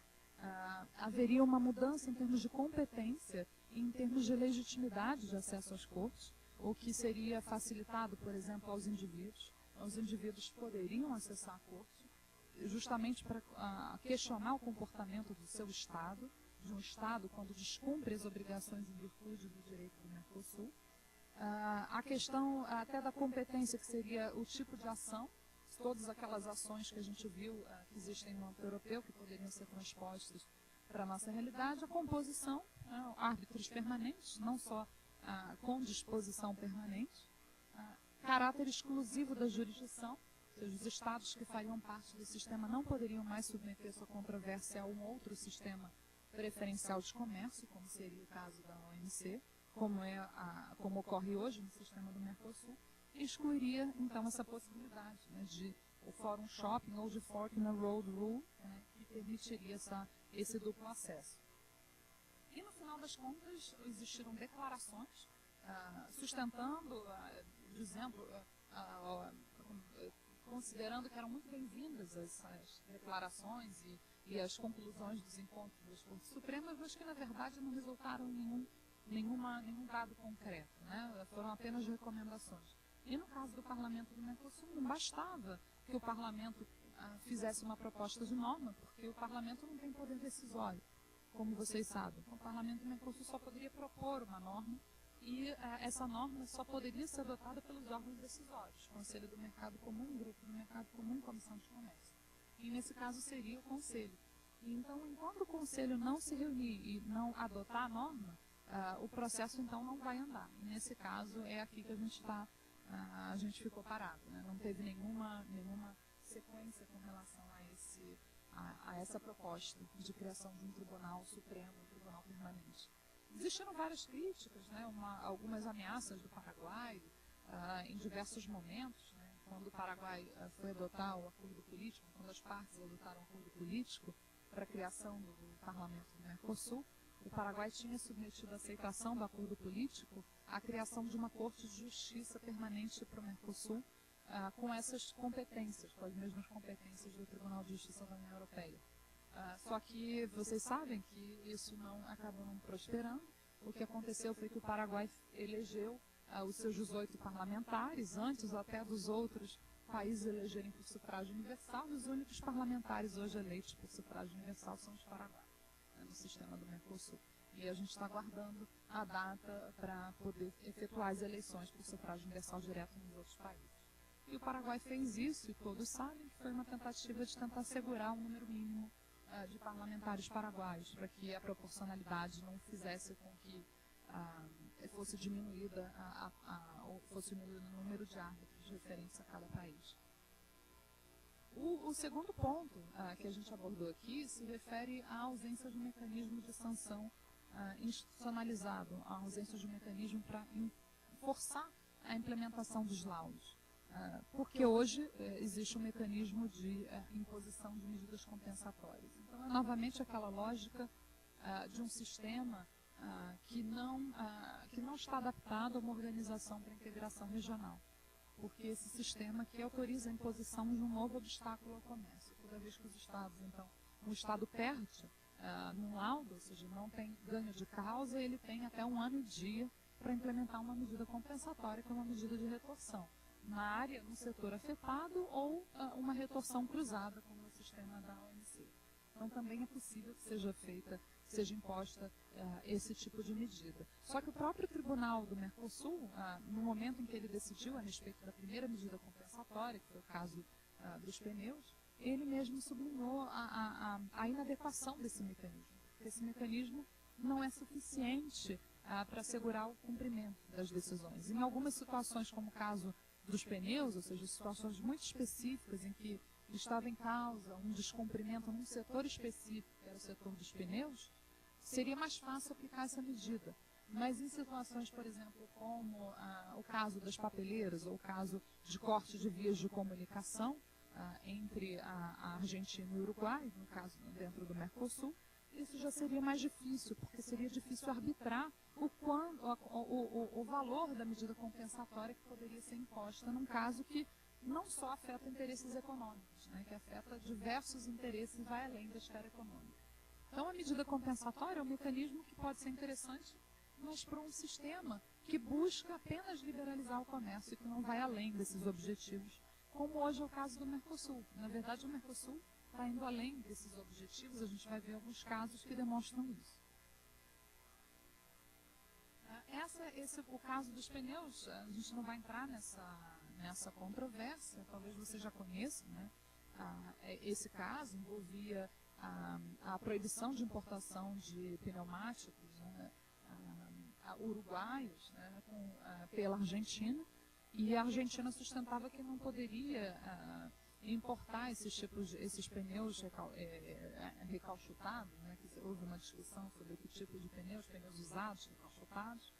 Haveria uma mudança em termos de competência e em termos de legitimidade de acesso às cortes, o que seria facilitado, por exemplo, aos indivíduos. Os indivíduos poderiam acessar a corte justamente para questionar o comportamento do seu Estado, de um Estado quando descumpre as obrigações em virtude do direito do Mercosul. A questão até da competência, que seria o tipo de ação, todas aquelas ações que a gente viu que existem no âmbito europeu, que poderiam ser transpostas para a nossa realidade, a composição, árbitros permanentes, não só com disposição permanente, caráter exclusivo da jurisdição, ou seja, os estados que fariam parte do sistema não poderiam mais submeter sua controvérsia a um outro sistema preferencial de comércio, como seria o caso da OMC, como ocorre hoje no sistema do Mercosul, e excluiria, então, essa possibilidade, né, de o Fórum Shopping ou de Fork in the Road Rule, né, que permitiria esse duplo acesso. E, no final das contas, existiram declarações sustentando, dizendo, considerando que eram muito bem-vindas as declarações e as conclusões dos encontros das Cortes Supremas, mas que, na verdade, não resultaram em nenhum dado concreto, né? Foram apenas recomendações. E no caso do Parlamento do Mercosul, não bastava que o Parlamento fizesse uma proposta de norma, porque o Parlamento não tem poder decisório, como vocês sabem. O Parlamento do Mercosul só poderia propor uma norma e essa norma só poderia ser adotada pelos órgãos decisórios, Conselho do Mercado Comum, Grupo do Mercado Comum e Comissão de Comércio. E nesse caso seria o Conselho. Então, enquanto o Conselho não se reunir e não adotar a norma, o processo então não vai andar. E nesse caso é aqui que a gente ficou parado, né? Não teve nenhuma sequência com relação a essa proposta de criação de um Tribunal Supremo, um Tribunal Permanente. Existiram várias críticas, né? Algumas ameaças do Paraguai em diversos momentos, né? Quando o Paraguai foi adotar o acordo político, quando as partes adotaram o acordo político para a criação do Parlamento do Mercosul, o Paraguai tinha submetido a aceitação do acordo político à criação de uma Corte de Justiça permanente para o Mercosul, com essas competências, com as mesmas competências do Tribunal de Justiça da União Europeia. Só que vocês sabem que isso acabou não prosperando. O que aconteceu foi que o Paraguai elegeu os seus 18 parlamentares, antes até dos outros países elegerem por sufrágio universal, e os únicos parlamentares hoje eleitos por sufrágio universal são os paraguaios, no sistema do Mercosul. E a gente está aguardando a data para poder efetuar as eleições por sufrágio universal direto nos outros países. E o Paraguai fez isso, e todos sabem que foi uma tentativa de tentar assegurar um número mínimo de parlamentares paraguaios, para que a proporcionalidade não fizesse com que fosse diminuído o número de árbitros referentes a cada país. O segundo ponto que a gente abordou aqui se refere à ausência de um mecanismo de sanção institucionalizado, à ausência de um mecanismo para forçar a implementação dos laudos. Porque hoje existe um mecanismo de imposição de medidas compensatórias. Então, é novamente aquela lógica de um sistema que não está adaptado a uma organização para integração regional. Porque esse sistema que autoriza a imposição de um novo obstáculo ao comércio. Toda vez que os estados, então, um estado perde num laudo, ou seja, não tem ganho de causa, ele tem até 1 ano e dia para implementar uma medida compensatória, que é uma medida de retorção na área, no setor afetado, ou uma retorção cruzada, como no sistema da OMC. Então, também é possível que seja imposta esse tipo de medida. Só que o próprio Tribunal do Mercosul, no momento em que ele decidiu a respeito da primeira medida compensatória, que foi o caso dos pneus, ele mesmo sublinhou a inadequação desse mecanismo. Esse mecanismo não é suficiente para assegurar o cumprimento das decisões. Em algumas situações, como o caso dos pneus, ou seja, situações muito específicas em que estava em causa um descumprimento num setor específico, que era o setor dos pneus, seria mais fácil aplicar essa medida. Mas em situações, por exemplo, como o caso das papeleiras ou o caso de corte de vias de comunicação entre a Argentina e o Uruguai, no caso dentro do Mercosul, isso já seria mais difícil, porque seria difícil arbitrar o valor da medida compensatória que poderia ser imposta num caso que não só afeta interesses econômicos, né, que afeta diversos interesses e vai além da esfera econômica. Então, a medida compensatória é um mecanismo que pode ser interessante, mas para um sistema que busca apenas liberalizar o comércio e que não vai além desses objetivos, como hoje é o caso do Mercosul. Na verdade, o Mercosul está indo além desses objetivos, a gente vai ver alguns casos que demonstram isso. O caso dos pneus, a gente não vai entrar nessa controvérsia, talvez você já conheça, né? Esse caso envolvia a proibição de importação de pneumáticos, né, uruguaios, né, pela Argentina, e a Argentina sustentava que não poderia importar esses pneus recalchutados, né, que houve uma discussão sobre que tipo de pneus usados, recalchutados,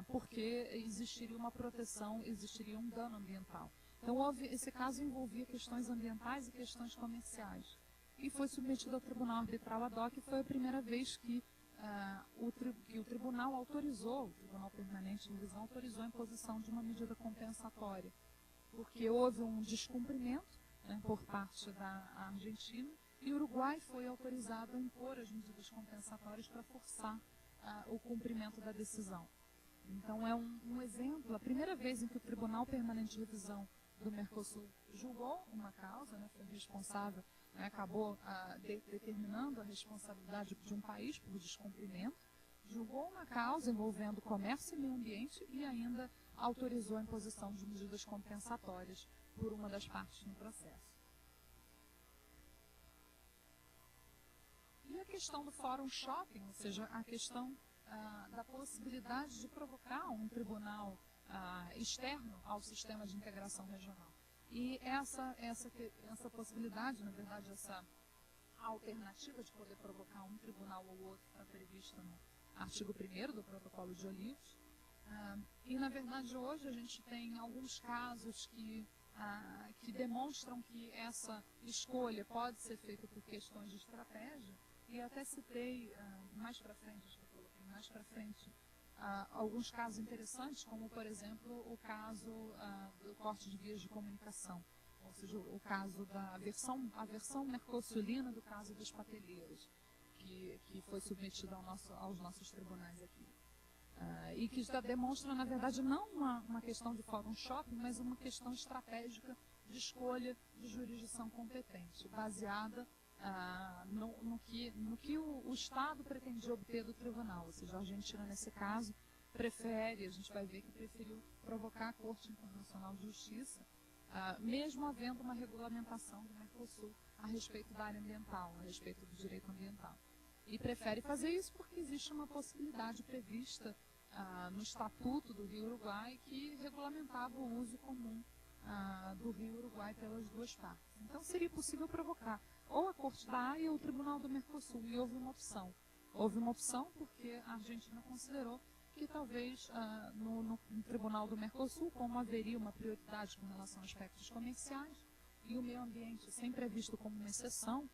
porque existiria uma proteção, existiria um dano ambiental. Então, esse caso envolvia questões ambientais e questões comerciais. E foi submetido ao Tribunal Arbitral ad hoc, e foi a primeira vez que o Tribunal autorizou, o Tribunal Permanente de Revisão autorizou a imposição de uma medida compensatória, porque houve um descumprimento, né, por parte da Argentina, e o Uruguai foi autorizado a impor as medidas compensatórias para forçar o cumprimento da decisão. Então, é um exemplo, a primeira vez em que o Tribunal Permanente de Revisão do Mercosul julgou uma causa, né, foi responsável, né, acabou determinando a responsabilidade de um país por descumprimento, julgou uma causa envolvendo comércio e meio ambiente e ainda autorizou a imposição de medidas compensatórias por uma das partes no processo. E a questão do fórum shopping, ou seja, a questão da possibilidade de provocar um tribunal externo ao sistema de integração regional. E essa possibilidade, na verdade, essa alternativa de poder provocar um tribunal ou outro está prevista no artigo 1º do Protocolo de Olivos. E, na verdade, hoje a gente tem alguns casos que demonstram que essa escolha pode ser feita por questões de estratégia. E até citei mais para frente, acho que eu coloquei mais para frente, alguns casos interessantes, como, por exemplo, o caso do corte de vias de comunicação, ou seja, o caso da versão mercosulina do caso dos pateleiros, que foi submetido aos nossos tribunais aqui. E que já demonstra, na verdade, não uma questão de fórum shopping, mas uma questão estratégica de escolha de jurisdição competente, baseada no que o Estado pretendia obter do tribunal. Ou seja, a Argentina, nesse caso, a gente vai ver que preferiu provocar a Corte Internacional de Justiça, mesmo havendo uma regulamentação do Mercosul a respeito da área ambiental, a respeito do direito ambiental. E prefere fazer isso porque existe uma possibilidade prevista no Estatuto do Rio Uruguai que regulamentava o uso comum do Rio Uruguai pelas duas partes. Então seria possível provocar ou a Corte da Haia ou o Tribunal do Mercosul, e houve uma opção. Houve uma opção porque a Argentina considerou que talvez no Tribunal do Mercosul, como haveria uma prioridade com relação a aspectos comerciais, e o meio ambiente sempre é visto como uma exceção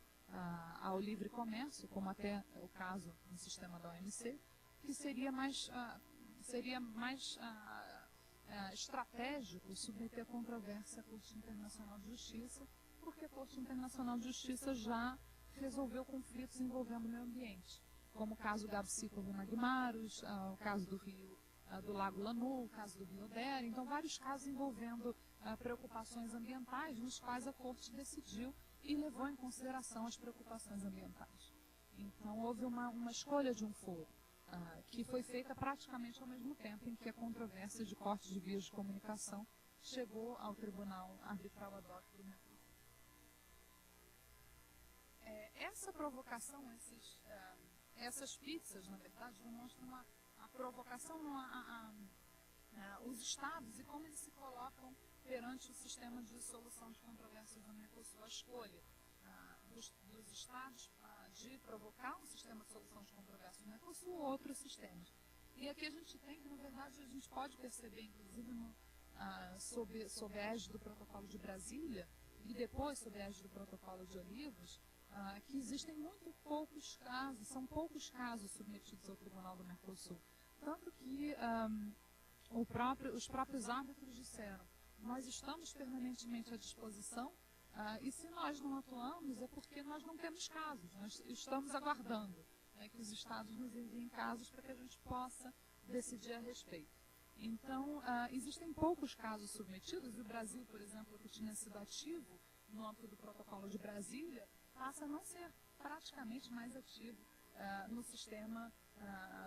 ao livre comércio, como até o caso no sistema da OMC, que seria mais estratégico submeter a controvérsia à Corte Internacional de Justiça, porque a Corte Internacional de Justiça já resolveu conflitos envolvendo o meio ambiente, como o caso Gabsícovo-Magmaros, o caso do Lago Lanu, o caso do Rio Odera. Então, vários casos envolvendo preocupações ambientais, nos quais a Corte decidiu e levou em consideração as preocupações ambientais. Então, houve uma escolha de um foro, que foi feita praticamente ao mesmo tempo em que a controvérsia de corte de vias de comunicação chegou ao Tribunal Arbitral Ad hoc do Mercosul. Essa provocação, essas pizzas, na verdade, demonstram a provocação, os Estados e como eles se colocam perante o sistema de solução de controvérsias do Mercosul, a escolha dos Estados de provocar um sistema de solução de controvérsias do Mercosul ou outros sistemas. E aqui a gente tem que, na verdade, a gente pode perceber, inclusive, sob a égide do Protocolo de Brasília e depois sob a égide do Protocolo de Olivos, que existem muito poucos casos, são poucos casos submetidos ao Tribunal do Mercosul. Tanto que os próprios árbitros disseram: nós estamos permanentemente à disposição e se nós não atuamos é porque nós não temos casos, nós estamos aguardando que os Estados nos enviem casos para que a gente possa decidir a respeito. Então, existem poucos casos submetidos, e o Brasil, por exemplo, que tinha sido ativo no âmbito do Protocolo de Brasília, passa a não ser praticamente mais ativo no sistema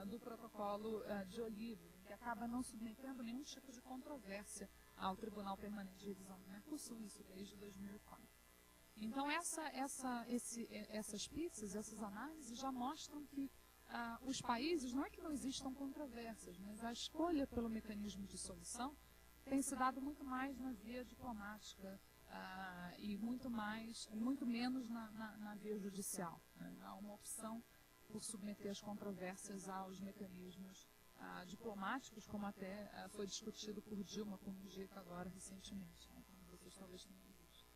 do Protocolo de Olivos, que acaba não submetendo nenhum tipo de controvérsia ao Tribunal Permanente de Revisão do Mercosul, isso desde 2004. Então, essas pizzas, essas análises já mostram que os países, não é que não existam controvérsias, mas a escolha pelo mecanismo de solução tem se dado muito mais na via diplomática e muito menos na via judicial. Há uma opção por submeter as controvérsias aos mecanismos diplomáticos, como até foi discutido por Dilma com o Mujica agora recentemente, como vocês talvez tenham visto.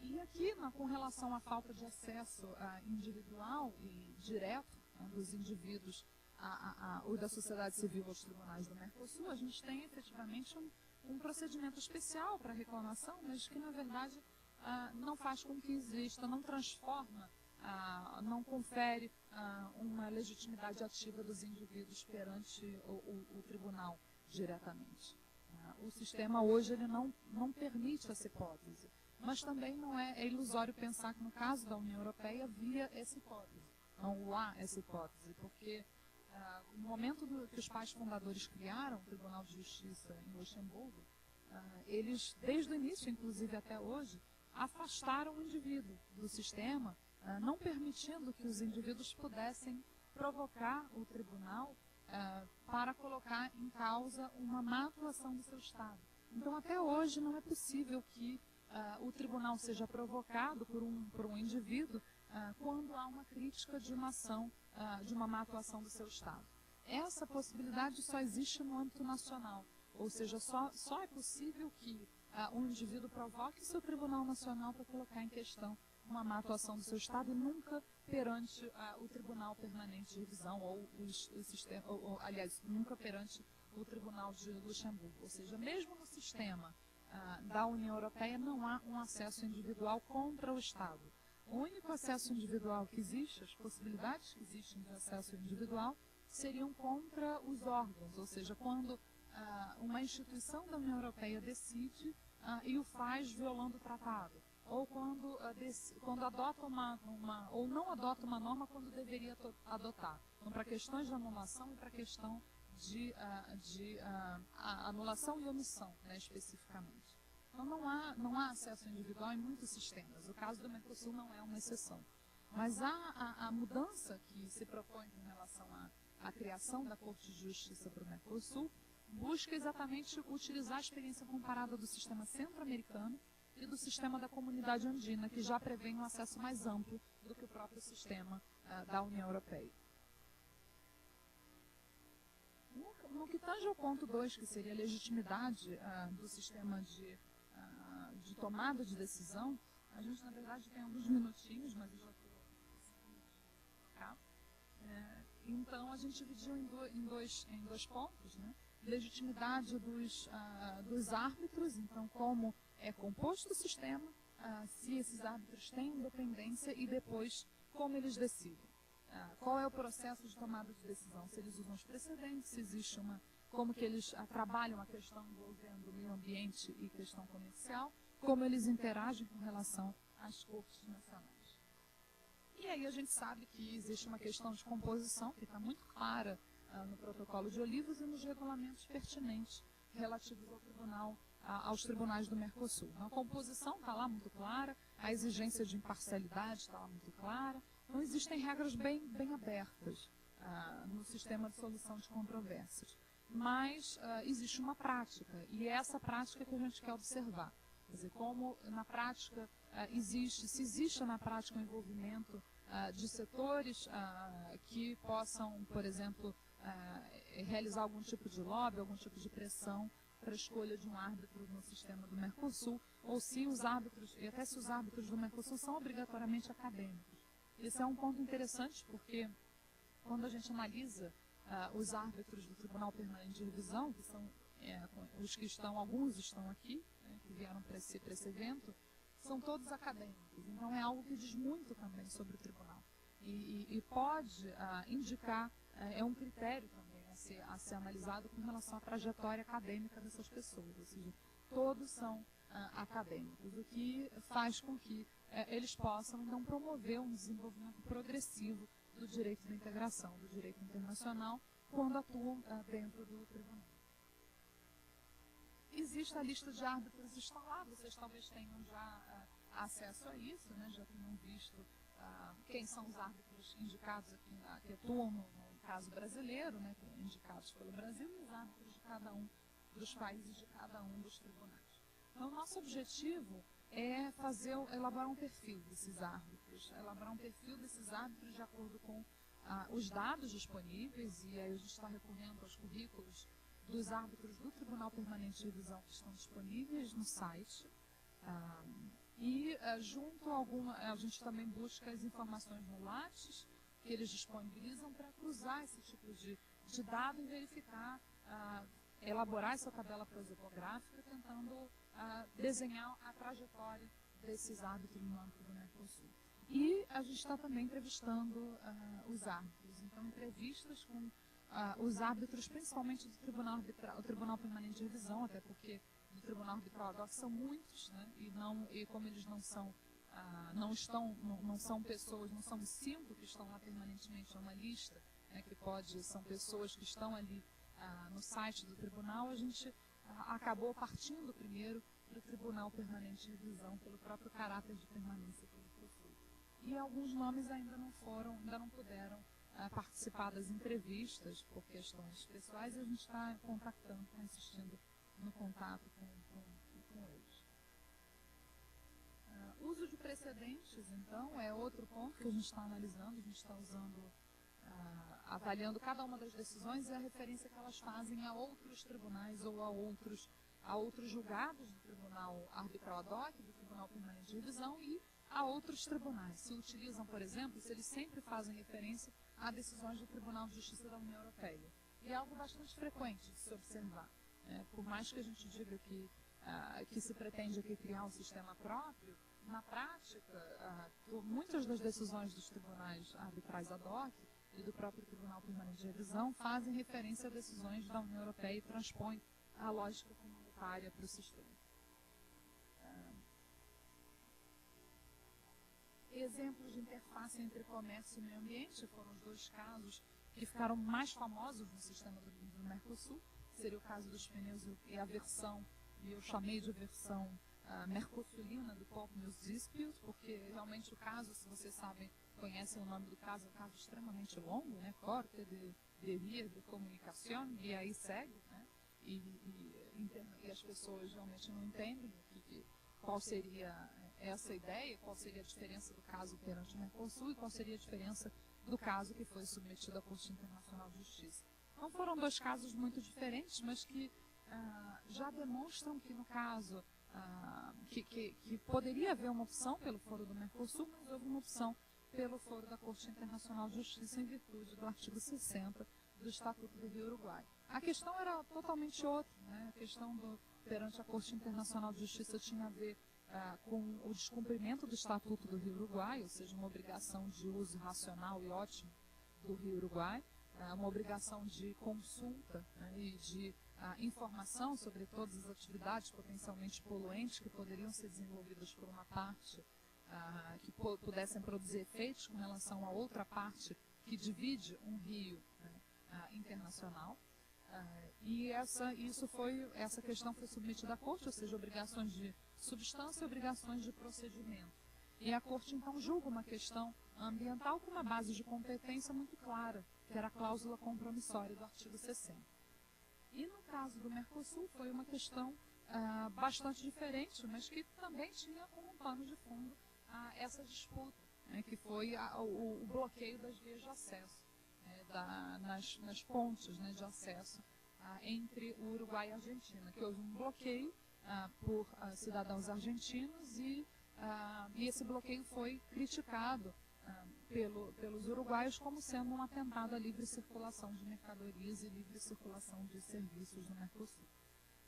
E aqui, com relação à falta de acesso individual e direto dos indivíduos ou da sociedade civil aos tribunais do Mercosul, a gente tem efetivamente um procedimento especial para reclamação, mas que, na verdade, não faz com que exista, não transforma, não confere uma legitimidade ativa dos indivíduos perante o tribunal diretamente. O sistema hoje ele não permite essa hipótese, mas também não é ilusório pensar que no caso da União Europeia havia essa hipótese. Não há essa hipótese, porque no momento que os pais fundadores criaram o Tribunal de Justiça em Luxemburgo, eles, desde o início, inclusive até hoje, afastaram o indivíduo do sistema, não permitindo que os indivíduos pudessem provocar o tribunal para colocar em causa uma má atuação do seu Estado. Então, até hoje, não é possível que o tribunal seja provocado por um indivíduo quando há uma crítica de uma ação, de uma má atuação do seu Estado. Essa possibilidade só existe no âmbito nacional, ou seja, só é possível que um indivíduo provoque seu tribunal nacional para colocar em questão uma má atuação do seu Estado e nunca perante o Tribunal Permanente de Revisão aliás, nunca perante o Tribunal de Luxemburgo. Ou seja, mesmo no sistema da União Europeia não há um acesso individual contra o Estado. O único acesso individual que existe, as possibilidades que existem de acesso individual, seriam contra os órgãos, ou seja, quando uma instituição da União Europeia decide e o faz violando o tratado, ou quando adota ou não adota uma norma quando deveria adotar. Então, para questões de anulação e para questão de anulação e omissão, né, especificamente. Então, não há acesso individual em muitos sistemas. O caso do Mercosul não é uma exceção. Mas a mudança que se propõe em relação à criação da Corte de Justiça para o Mercosul busca exatamente utilizar a experiência comparada do sistema centro-americano e do sistema da Comunidade Andina, que já prevê um acesso mais amplo do que o próprio sistema da União Europeia. No que tange ao ponto 2, que seria a legitimidade do sistema de tomada de decisão, a gente, na verdade, tem alguns minutinhos, mas eu já estou... Então, a gente dividiu em dois pontos, né? Legitimidade dos árbitros, então, como é composto o sistema, se esses árbitros têm independência e depois como eles decidem. Qual é o processo de tomada de decisão? Se eles usam os precedentes, se existe como que eles trabalham a questão envolvendo o meio ambiente e questão comercial, como eles interagem com relação às cortes nacionais. E aí a gente sabe que existe uma questão de composição que está muito clara no protocolo de Olivos e nos regulamentos pertinentes relativos aos tribunais do Mercosul. A composição está lá muito clara, a exigência de imparcialidade está lá muito clara. Então, existem regras bem abertas no sistema de solução de controvérsias. Mas existe uma prática, e é essa prática que a gente quer observar. Quer dizer, como na prática se existe na prática um envolvimento de setores que possam, por exemplo, realizar algum tipo de lobby, algum tipo de pressão para a escolha de um árbitro no sistema do Mercosul, ou se os árbitros, e até se os árbitros do Mercosul são obrigatoriamente acadêmicos. Esse é um ponto interessante, porque quando a gente analisa os árbitros do Tribunal Permanente de Revisão, que são os que alguns estão aqui, né, que vieram para esse evento, são todos acadêmicos. Então, é algo que diz muito também sobre o tribunal. E pode indicar, é um critério também a ser analisado com relação à trajetória acadêmica dessas pessoas. Ou seja, todos são acadêmicos, o que faz com que eles possam, então, promover um desenvolvimento progressivo do direito da integração, do direito internacional, quando atuam dentro do tribunal. Existe a lista de árbitros, está lá, vocês talvez tenham já acesso a isso, né? Já tenham visto quem são os árbitros indicados aqui, que atuam no caso brasileiro, né? Indicados pelo Brasil, e os árbitros de cada um dos países, de cada um dos tribunais. Então, o nosso objetivo é elaborar um perfil desses árbitros, de acordo com os dados disponíveis, e aí a gente está recorrendo aos currículos dos árbitros do Tribunal Permanente de Revisão que estão disponíveis no site. A gente também busca as informações no Lattes, que eles disponibilizam para cruzar esse tipo de dado e verificar, elaborar essa tabela prosopográfica, tentando desenhar a trajetória desses árbitros no âmbito do Mercosul. E a gente está também entrevistando os árbitros. Então, entrevistas com os árbitros, principalmente do Tribunal Permanente de Revisão, até porque do Tribunal Arbitral agora são muitos, né, e como eles não são não são pessoas, não são 5 que estão lá permanentemente, é uma lista, né, são pessoas que estão ali no site do tribunal. A gente acabou partindo primeiro para o Tribunal Permanente de Revisão, pelo próprio caráter de permanência que ele possui. E alguns nomes ainda não puderam participar das entrevistas por questões pessoais, e a gente está contactando, está insistindo no contato com eles. Uso de precedentes, então, é outro ponto que a gente está analisando. A gente está avaliando cada uma das decisões e a referência que elas fazem a outros tribunais ou a outros julgados do Tribunal Arbitral ad hoc, do Tribunal Permanente de Revisão, e a outros tribunais. Se utilizam, por exemplo, se eles sempre fazem referência a decisões do Tribunal de Justiça da União Europeia. E é algo bastante frequente de se observar. Por mais que a gente diga que se pretende aqui criar um sistema próprio, na prática, muitas das decisões dos tribunais arbitrais ad hoc e do próprio Tribunal Permanente de Revisão fazem referência a decisões da União Europeia e transpõem a lógica comunitária para o sistema. Exemplos de interface entre comércio e meio ambiente foram os 2 casos que ficaram mais famosos no sistema do Mercosul. Seria o caso dos pneus e a versão, e eu chamei de versão mercosulina do Pulp Mills Dispute, porque realmente o caso, se vocês conhecem o nome do caso, é um caso extremamente longo, né? Corte de via de comunicação, e aí segue, né? E as pessoas realmente não entendem qual seria essa ideia, qual seria a diferença do caso perante o Mercosul e qual seria a diferença do caso que foi submetido à Corte Internacional de Justiça. Então foram 2 casos muito diferentes, mas que já demonstram que no caso que poderia haver uma opção pelo foro do Mercosul, mas houve uma opção pelo foro da Corte Internacional de Justiça em virtude do artigo 60 do Estatuto do Rio Uruguai. A questão era totalmente outra, né? A questão perante a Corte Internacional de Justiça tinha a ver com o descumprimento do Estatuto do Rio Uruguai, ou seja, uma obrigação de uso racional e ótimo do Rio Uruguai, uma obrigação de consulta, né, e de informação sobre todas as atividades potencialmente poluentes que poderiam ser desenvolvidas por uma parte que pudessem produzir efeitos com relação a outra parte que divide um rio, né, internacional. E essa questão foi submetida à Corte, ou seja, obrigações de substância e obrigações de procedimento. E a Corte, então, julga uma questão ambiental com uma base de competência muito clara, que era a cláusula compromissória do artigo 60. E no caso do Mercosul foi uma questão bastante diferente, mas que também tinha como pano de fundo essa disputa, né, que foi o bloqueio das vias de acesso, nas pontes, né, de acesso entre o Uruguai e a Argentina, que houve um bloqueio por cidadãos argentinos e esse bloqueio foi criticado pelos uruguaios como sendo um atentado à livre circulação de mercadorias e livre circulação de serviços no Mercosul.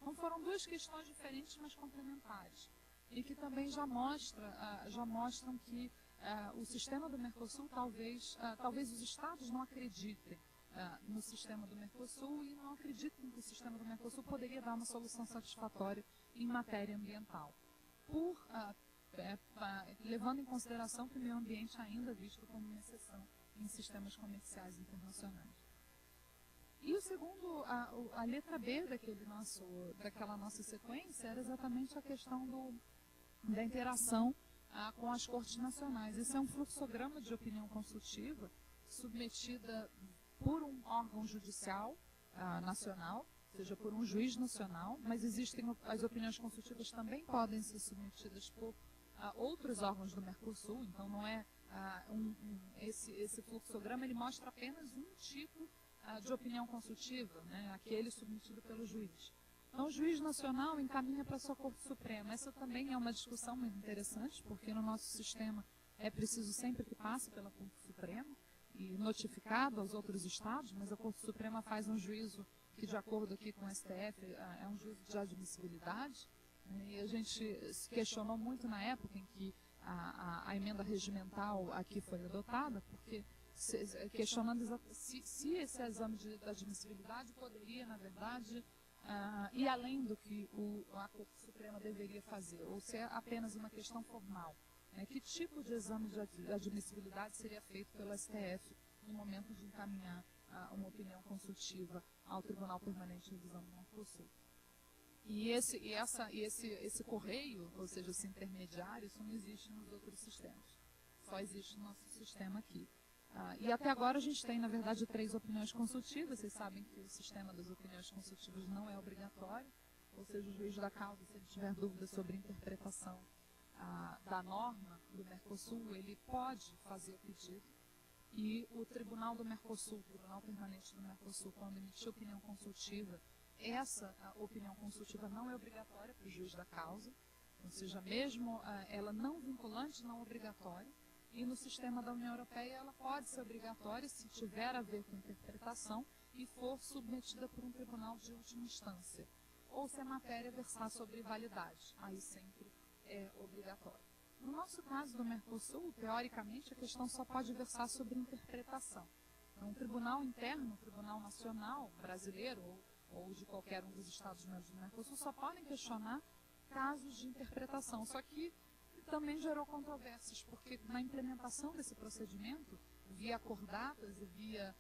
Então foram 2 questões diferentes, mas complementares, e que também já mostram que o sistema do Mercosul, talvez os estados não acreditem no sistema do Mercosul e não acreditem que o sistema do Mercosul poderia dar uma solução satisfatória em matéria ambiental, levando em consideração que o meio ambiente ainda é visto como uma exceção em sistemas comerciais internacionais. E o segundo, a letra B daquela nossa sequência era exatamente a questão da interação com as cortes nacionais. Esse é um fluxograma de opinião consultiva submetida por um órgão judicial nacional, ou seja, por um juiz nacional, mas as opiniões consultivas também podem ser submetidas por outros órgãos do Mercosul. Então não é esse fluxograma, ele mostra apenas um tipo de opinião consultiva, né, aquele submetido pelo juiz. Então o juiz nacional encaminha para a sua Corte Suprema. Essa também é uma discussão muito interessante, porque no nosso sistema é preciso sempre que passe pela Corte Suprema e notificado aos outros estados, mas a Corte Suprema faz um juízo que, de acordo aqui com o STF, é um juízo de admissibilidade. E a gente se questionou muito na época em que a emenda regimental aqui foi adotada, porque questionando se esse exame de admissibilidade poderia, na verdade, ir além do que a Corte Suprema deveria fazer, ou se é apenas uma questão formal, né, que tipo de exame de admissibilidade seria feito pelo STF no momento de encaminhar uma opinião consultiva ao Tribunal Permanente de Revisão do Mercosul. E esse correio, ou seja, esse intermediário, isso não existe nos outros sistemas. Só existe no nosso sistema aqui. E até agora a gente tem, na verdade, 3 opiniões consultivas. Vocês sabem que o sistema das opiniões consultivas não é obrigatório, ou seja, o juiz da causa, se ele tiver dúvida sobre a interpretação da norma do Mercosul, ele pode fazer o pedido. E o Tribunal do Mercosul, o Tribunal Permanente do Mercosul, quando emitir opinião consultiva, essa opinião consultiva não é obrigatória para o juiz da causa, ou seja, mesmo ela não vinculante, não obrigatória, e no sistema da União Europeia ela pode ser obrigatória se tiver a ver com interpretação e for submetida por um tribunal de última instância, ou se a matéria versar sobre validade, aí sempre é obrigatório. No nosso caso do Mercosul, teoricamente, a questão só pode versar sobre interpretação. Então, o tribunal interno, o tribunal nacional brasileiro ou de qualquer um dos Estados-membros do Mercosul só podem questionar casos de interpretação. Só que também gerou controvérsias, porque na implementação desse procedimento, via acordatas e via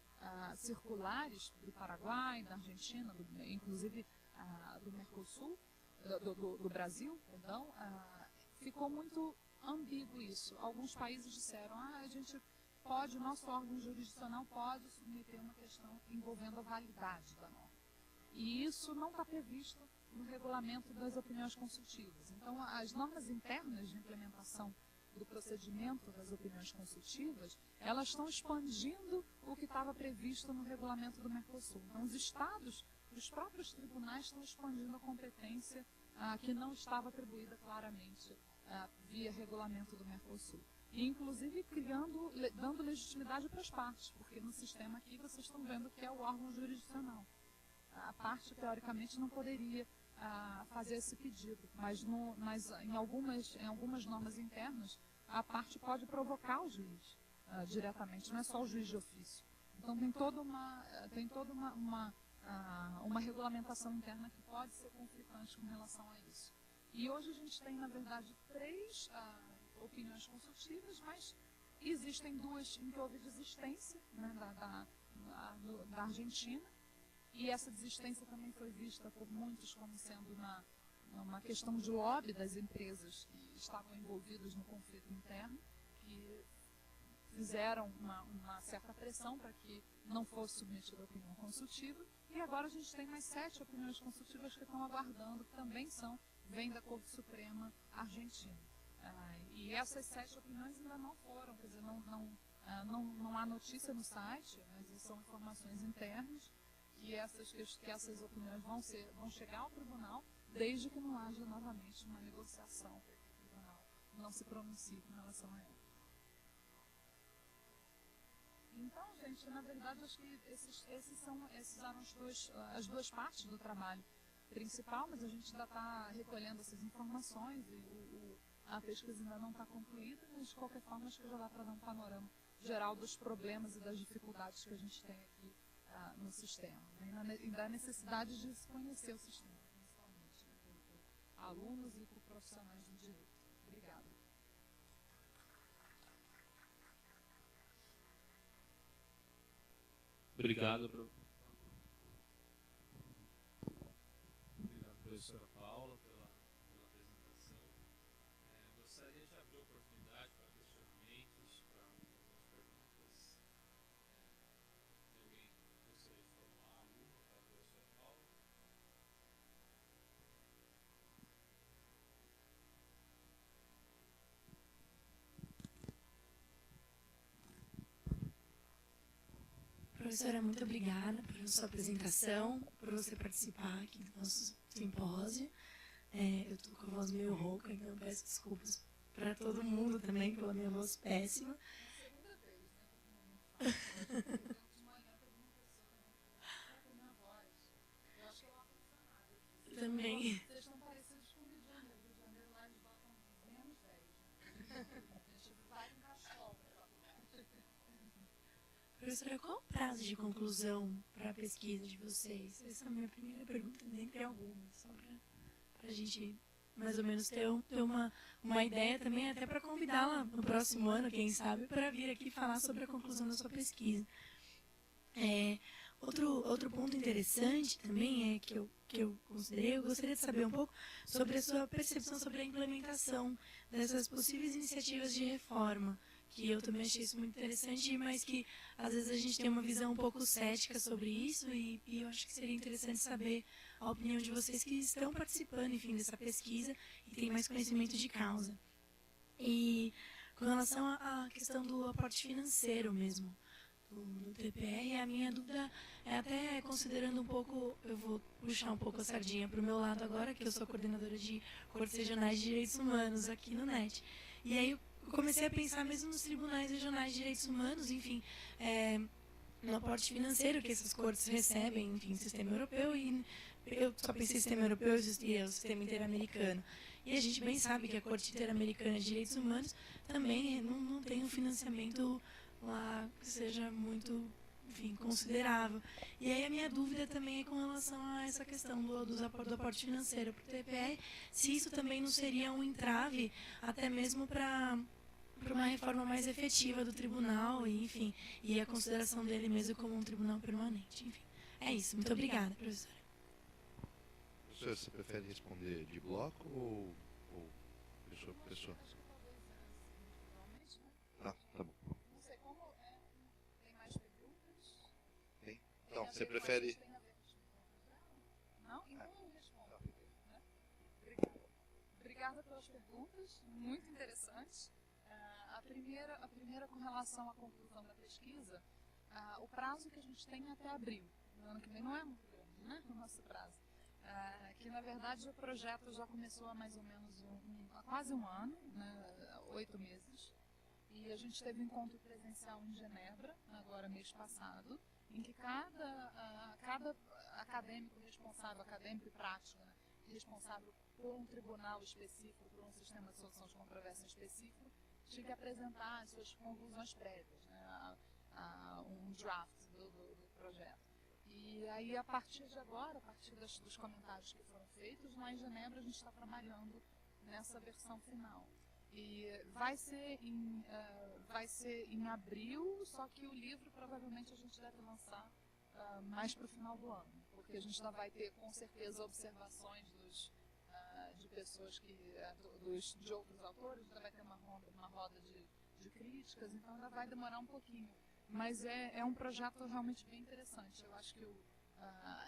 circulares do Paraguai, da Argentina, inclusive do Mercosul, do Brasil, perdão, ficou muito ambíguo isso. Alguns países disseram, a gente pode, o nosso órgão jurisdicional pode submeter uma questão envolvendo a validade da norma. E isso não está previsto no regulamento das opiniões consultivas. Então, as normas internas de implementação do procedimento das opiniões consultivas, elas estão expandindo o que estava previsto no regulamento do Mercosul. Então, os estados, os próprios tribunais estão expandindo a competência que não estava atribuída claramente via regulamento do Mercosul. E, inclusive, dando legitimidade para as partes, porque no sistema aqui vocês estão vendo que é o órgão jurisdicional. A parte, teoricamente, não poderia fazer esse pedido, mas em algumas normas internas, a parte pode provocar o juiz diretamente, não é só o juiz de ofício. Então, tem toda uma regulamentação interna que pode ser conflitante com relação a isso. E hoje a gente tem, na verdade, 3 opiniões consultivas, mas existem 2 em que houve desistência, né, da Argentina, e essa desistência também foi vista por muitos como sendo uma questão de lobby das empresas que estavam envolvidas no conflito interno, que fizeram uma certa pressão para que não fosse submetida a opinião consultiva. E agora a gente tem mais 7 opiniões consultivas que estão aguardando, que também vêm da Corte Suprema Argentina. E essas 7 opiniões ainda não foram, quer dizer, não há notícia no site, mas são informações internas, que essas opiniões vão chegar ao tribunal, desde que não haja novamente uma negociação, para que o tribunal não se pronuncie com relação a ela. Então, gente, na verdade, acho que esses eram as 2 partes do trabalho principal, mas a gente ainda está recolhendo essas informações e a pesquisa ainda não está concluída, mas de qualquer forma acho que já dá para dar um panorama geral dos problemas e das dificuldades que a gente tem aqui no sistema, né? E da necessidade de se conhecer o sistema, principalmente, né, por alunos e por profissionais do direito. Obrigada. Obrigado, professora Paula, pela apresentação. Gostaria de abrir a oportunidade para questionamentos, para algumas perguntas. Alguém gostaria de formular alguma para a professora Paula? Professora, muito obrigada pela sua apresentação, por você participar aqui do nosso simpósio. Eu estou com a voz meio rouca, então eu peço desculpas para todo mundo também pela minha voz péssima. Também. Vocês estão parecidos com o Rio de Janeiro. Rio de Janeiro lá eles botam menos 10. A gente vai em Castol. Professora, qual o prazo de conclusão para a pesquisa de vocês? Essa é a minha primeira pergunta, nem tem alguma, só para a gente mais ou menos ter uma ideia também, até para convidá-la no próximo ano, quem sabe, para vir aqui falar sobre a conclusão da sua pesquisa. Outro ponto interessante também que eu considerei, eu gostaria de saber um pouco sobre a sua percepção sobre a implementação dessas possíveis iniciativas de reforma, que eu também achei isso muito interessante, mas que às vezes a gente tem uma visão um pouco cética sobre isso, e eu acho que seria interessante saber a opinião de vocês que estão participando, enfim, dessa pesquisa e têm mais conhecimento de causa. E com relação à questão do aporte financeiro mesmo, do TPR, a minha dúvida é, até considerando um pouco, eu vou puxar um pouco a sardinha para o meu lado agora, que eu sou coordenadora de Cortes Regionais de Direitos Humanos aqui no NET. E aí eu comecei a pensar mesmo nos tribunais regionais de direitos humanos, enfim, no aporte financeiro que essas cortes recebem, enfim, sistema europeu, e eu só pensei sistema europeu e o sistema interamericano. E a gente bem sabe que a Corte Interamericana de Direitos Humanos também não tem um financiamento lá que seja muito, enfim, considerável. E aí a minha dúvida também é com relação a essa questão do aporte financeiro para o TPR, se isso também não seria um entrave, até mesmo para uma reforma mais efetiva do tribunal, e, enfim, e a consideração dele mesmo como um tribunal permanente. Enfim, é isso. Muito obrigada, professora. Professor, você prefere responder de bloco ou pessoa por pessoa? Tá bom. Não sei como tem mais perguntas. Tem? Então, você prefere... Não? Então eu respondo. Obrigada. Obrigada pelas perguntas, muito interessantes. A primeira com relação à conclusão da pesquisa, o prazo que a gente tem é até abril. No ano que vem não é muito grande, né, o nosso prazo. Que na verdade o projeto já começou há mais ou menos há quase um ano, né, 8 meses. E a gente teve um encontro presencial em Genebra, agora mês passado, em que cada acadêmico responsável, acadêmico e prático, né, responsável por um tribunal específico, por um sistema de solução de controvérsia específico, tinha que apresentar as suas conclusões prévias, né, um draft do projeto. E aí, a partir de agora, a partir dos comentários que foram feitos, lá em Genebra a gente está trabalhando nessa versão final. E vai ser em abril, só que o livro provavelmente a gente deve lançar mais para o final do ano, porque a gente ainda vai ter com certeza observações de pessoas de outros autores, ainda vai ter uma roda de críticas, então ainda vai demorar um pouquinho. Mas é um projeto realmente bem interessante. Eu acho que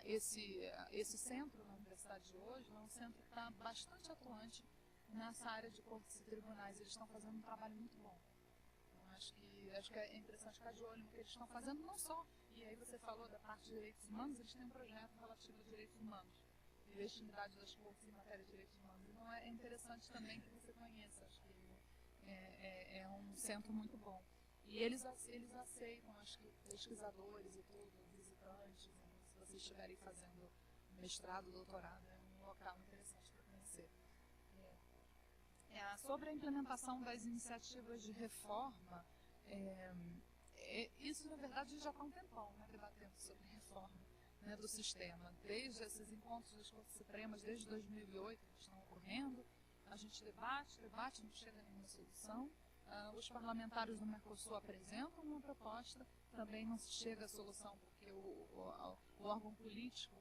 esse centro na Universidade de hoje é um centro que está bastante atuante nessa área de cortes e tribunais. Eles estão fazendo um trabalho muito bom. Então, acho que é interessante ficar de olho no que eles estão fazendo, não só. E aí você falou da parte de direitos humanos, eles têm um projeto relativo a direitos humanos, e legitimidade das cortes em matéria de direitos humanos. Então é interessante também que você conheça. Acho que é um centro muito bom. E eles aceitam, acho que pesquisadores e tudo, visitantes, né? Se vocês estiverem fazendo mestrado, doutorado, é um local interessante para conhecer. Sobre a implementação das iniciativas de reforma, isso, na verdade, a gente já está há um tempão, né, debatendo sobre reforma, né, do sistema. Desde esses encontros das Cortes Supremas, desde 2008, que estão ocorrendo, a gente debate, não chega a nenhuma solução. Os parlamentares do Mercosul apresentam uma proposta, também não se chega a solução, porque o órgão político,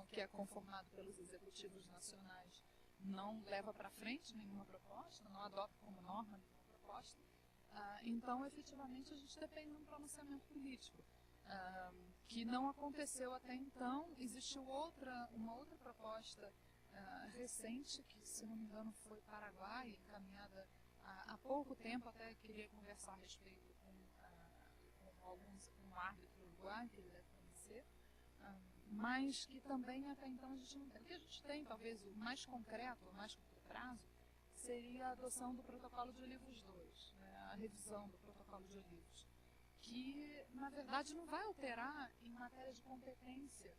que é conformado pelos executivos nacionais, não leva para frente nenhuma proposta, não adota como norma nenhuma proposta. Então, efetivamente, a gente depende de um pronunciamento político, que não aconteceu até então. Existiu uma outra proposta recente, que, se não me engano, foi Paraguai, encaminhada há pouco tempo. Até queria conversar a respeito com um árbitro uruguaio, que ele deve conhecer, mas que também até então a gente não tem. O que a gente tem, talvez o mais concreto, o mais curto prazo, seria a adoção do Protocolo de Olivos II, né, a revisão do Protocolo de Olivos, que, na verdade, não vai alterar em matéria de competência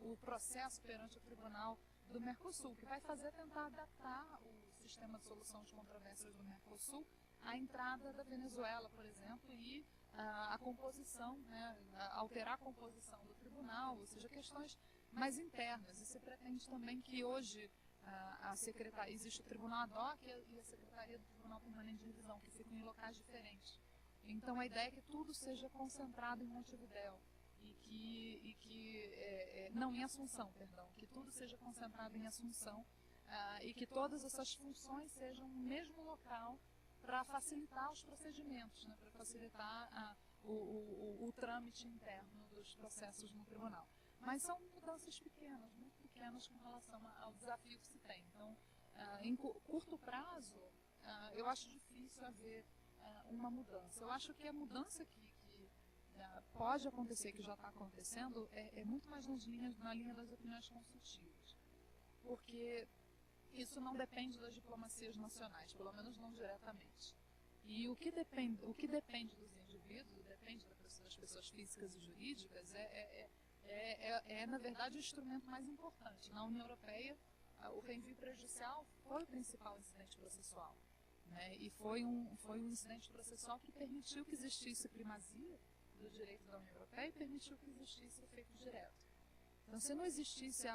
o processo perante o Tribunal do Mercosul, que vai fazer tentar adaptar o sistema de solução de controvérsias do Mercosul à entrada da Venezuela, por exemplo, e a composição, né, alterar a composição do tribunal, ou seja, questões mas internas. E se pretende também que hoje a secretaria, existe o Tribunal ad hoc e a Secretaria do Tribunal Permanente de Revisão, que ficam em locais diferentes. Então a ideia é que tudo seja concentrado em Montevidéu não, em Assunção, perdão, que tudo seja concentrado em Assunção e que todas essas funções sejam no mesmo local para facilitar os procedimentos, né, para facilitar o trâmite interno dos processos no tribunal. Mas são mudanças pequenas, muito pequenas com relação ao desafio que se tem. Então, em curto prazo, eu acho difícil haver uma mudança. Eu acho que a mudança que pode acontecer, que já está acontecendo, é muito mais na linha das opiniões consultivas. Porque isso não depende das diplomacias nacionais, pelo menos não diretamente. E o que depende dos indivíduos, depende das pessoas físicas e jurídicas, na verdade, o instrumento mais importante. Na União Europeia, o reenvio prejudicial foi o principal incidente processual. Né? E foi um incidente processual que permitiu que existisse primazia do direito da União Europeia e permitiu que existisse efeito direto. Então, se não existisse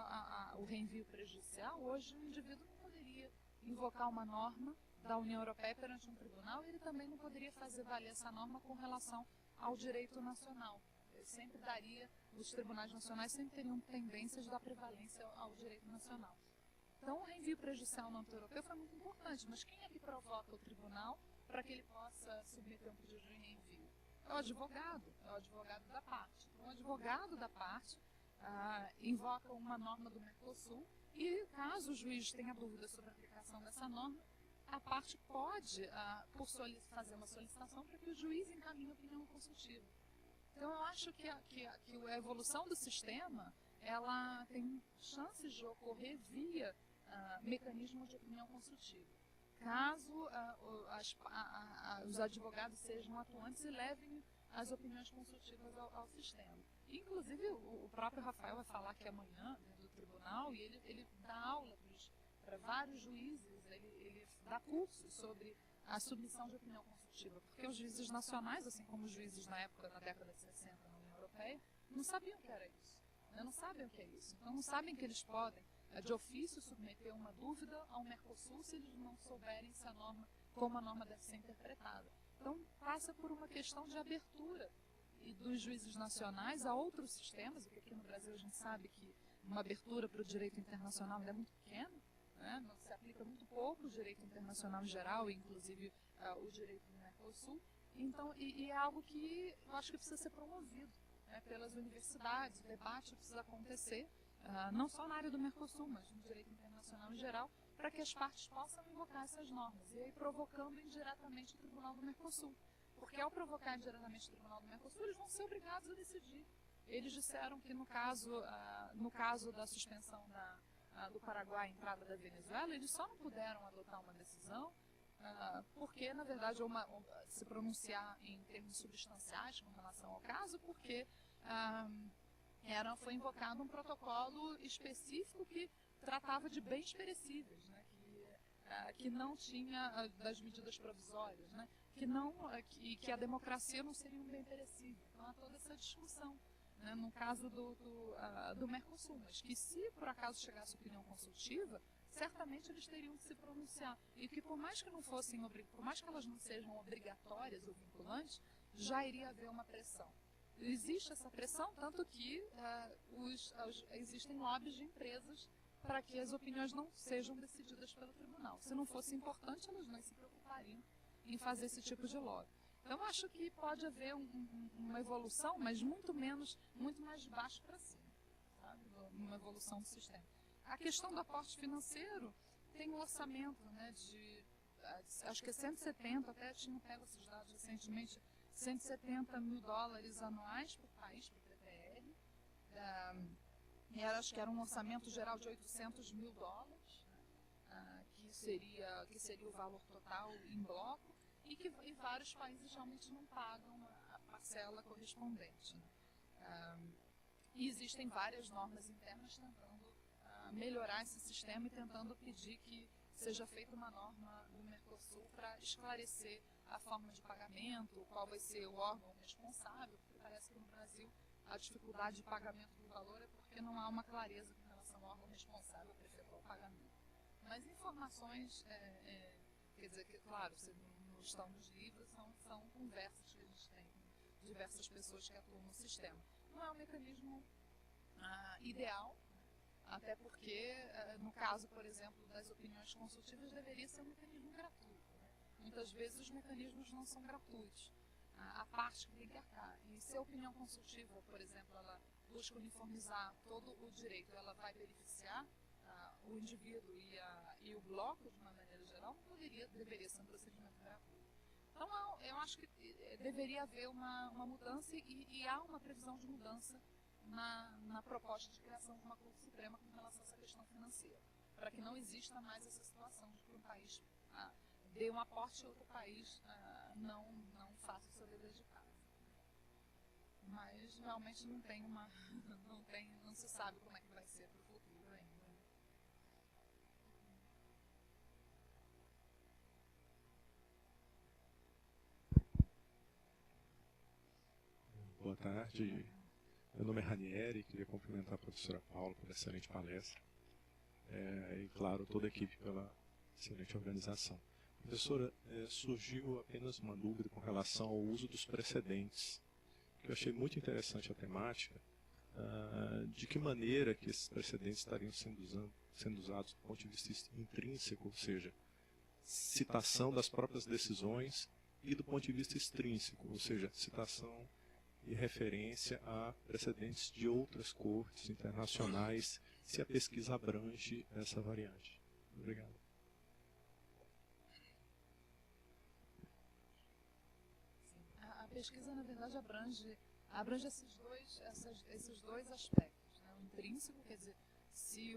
o reenvio prejudicial, hoje o indivíduo não poderia invocar uma norma da União Europeia perante um tribunal e ele também não poderia fazer valer essa norma com relação ao direito nacional. Os tribunais nacionais sempre teriam tendências da prevalência ao direito nacional. Então, o reenvio prejudicial no âmbito europeu foi muito importante, mas quem é que provoca o tribunal para que ele possa submeter um pedido de reenvio? É o advogado da parte. Então, o advogado da parte invoca uma norma do Mercosul e, caso o juiz tenha dúvida sobre a aplicação dessa norma, a parte pode fazer uma solicitação para que o juiz encaminhe a opinião consultiva. Então, eu acho que a evolução do sistema ela tem chances de ocorrer via mecanismos de opinião consultiva. Caso os advogados sejam atuantes e levem as opiniões consultivas ao sistema. Inclusive, o próprio Rafael vai falar que amanhã, do tribunal, e ele dá aula para vários juízes, ele dá cursos sobre a submissão de opinião consultiva, porque os juízes nacionais, assim como os juízes na década de 60 na União Europeia, não sabiam o que era isso. Não sabem o que é isso. Então, não sabem que eles podem, de ofício, submeter uma dúvida ao Mercosul se eles não souberem como a norma deve ser interpretada. Então, passa por uma questão de abertura e dos juízes nacionais a outros sistemas, porque aqui no Brasil a gente sabe que uma abertura para o direito internacional é muito pequena, né? Não se aplica muito pouco o direito internacional em geral, inclusive o direito do Mercosul. Então, é algo que eu acho que precisa ser promovido, né, pelas universidades. O debate precisa acontecer, não só na área do Mercosul, mas no direito internacional em geral, para que as partes possam invocar essas normas, e aí provocando indiretamente o Tribunal do Mercosul. Porque ao provocar indiretamente o Tribunal do Mercosul, eles vão ser obrigados a decidir. Eles disseram que no caso da suspensão do Paraguai à entrada da Venezuela, eles só não puderam adotar uma decisão porque, na verdade, se pronunciar em termos substanciais com relação ao caso, porque foi invocado um protocolo específico que tratava de bens perecíveis, né, que não tinha das medidas provisórias, né, que a democracia não seria um bem perecível. Então há toda essa discussão, né, no caso do Mercosul, mas que se por acaso chegasse a opinião consultiva, certamente eles teriam que se pronunciar. E que por mais que elas não sejam obrigatórias ou vinculantes, já iria haver uma pressão. Existe essa pressão, tanto que existem lobbies de empresas para que as opiniões não sejam decididas pelo tribunal. Se não fosse importante, elas não se preocupariam em fazer esse tipo de lobby. Então, acho que pode haver uma evolução, mas muito mais de baixo para cima, sabe? Uma evolução do sistema. A questão do aporte financeiro tem um orçamento, né, acho que é 170, até tinham pego esses dados recentemente, 170 mil dólares anuais por país, por PPR. Acho que era um orçamento geral de 800 mil dólares, né, que seria o valor total em bloco, e vários países realmente não pagam a parcela correspondente. Né. E existem várias normas internas tentando melhorar esse sistema e tentando pedir que seja feita uma norma do Mercosul para esclarecer a forma de pagamento, qual vai ser o órgão responsável, porque parece que no Brasil a dificuldade de pagamento do valor é porque não há uma clareza com relação ao órgão responsável por efetuar o pagamento. Mas informações, quer dizer, que, claro, não estão nos livros, são conversas que a gente tem com diversas pessoas que atuam no sistema. Não é um mecanismo ideal, até porque, no caso, por exemplo, das opiniões consultivas, deveria ser um mecanismo gratuito. Muitas vezes os mecanismos não são gratuitos. A parte que tem que arcar. E se a opinião consultiva, por exemplo, ela busca uniformizar todo o direito, ela vai beneficiar o indivíduo e o bloco, de uma maneira geral, deveria ser um procedimento gratuito. Então, eu acho que deveria haver uma mudança e há uma previsão de mudança na proposta de criação de uma Corte Suprema com relação a essa questão financeira, para que não exista mais essa situação de que um país dê um aporte e outro país não faça o seu dever de casa. Mas realmente não se sabe como é que vai ser para o futuro ainda. Boa tarde, meu nome é Ranieri, queria cumprimentar a professora Paula pela excelente palestra e, claro, toda a equipe pela excelente organização. Professora, surgiu apenas uma dúvida com relação ao uso dos precedentes, que eu achei muito interessante a temática, de que maneira que esses precedentes estariam sendo usados do ponto de vista intrínseco, ou seja, citação das próprias decisões, e do ponto de vista extrínseco, ou seja, citação e referência a precedentes de outras cortes internacionais, se a pesquisa abrange essa variante. Obrigado. A pesquisa, na verdade, abrange esses dois aspectos. Né? O intrínseco, quer dizer, se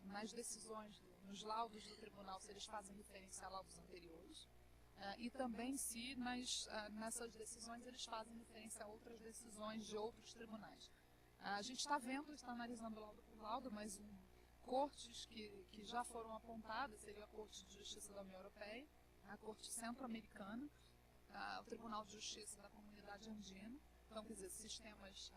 nas decisões, nos laudos do tribunal, se eles fazem referência a laudos anteriores, e também se nessas decisões eles fazem referência a outras decisões de outros tribunais. A gente está analisando laudo por laudo, mas cortes que já foram apontadas seria a Corte de Justiça da União Europeia, a Corte Centro-Americana, o Tribunal de Justiça da Comunidade Andina, então, quer dizer, sistemas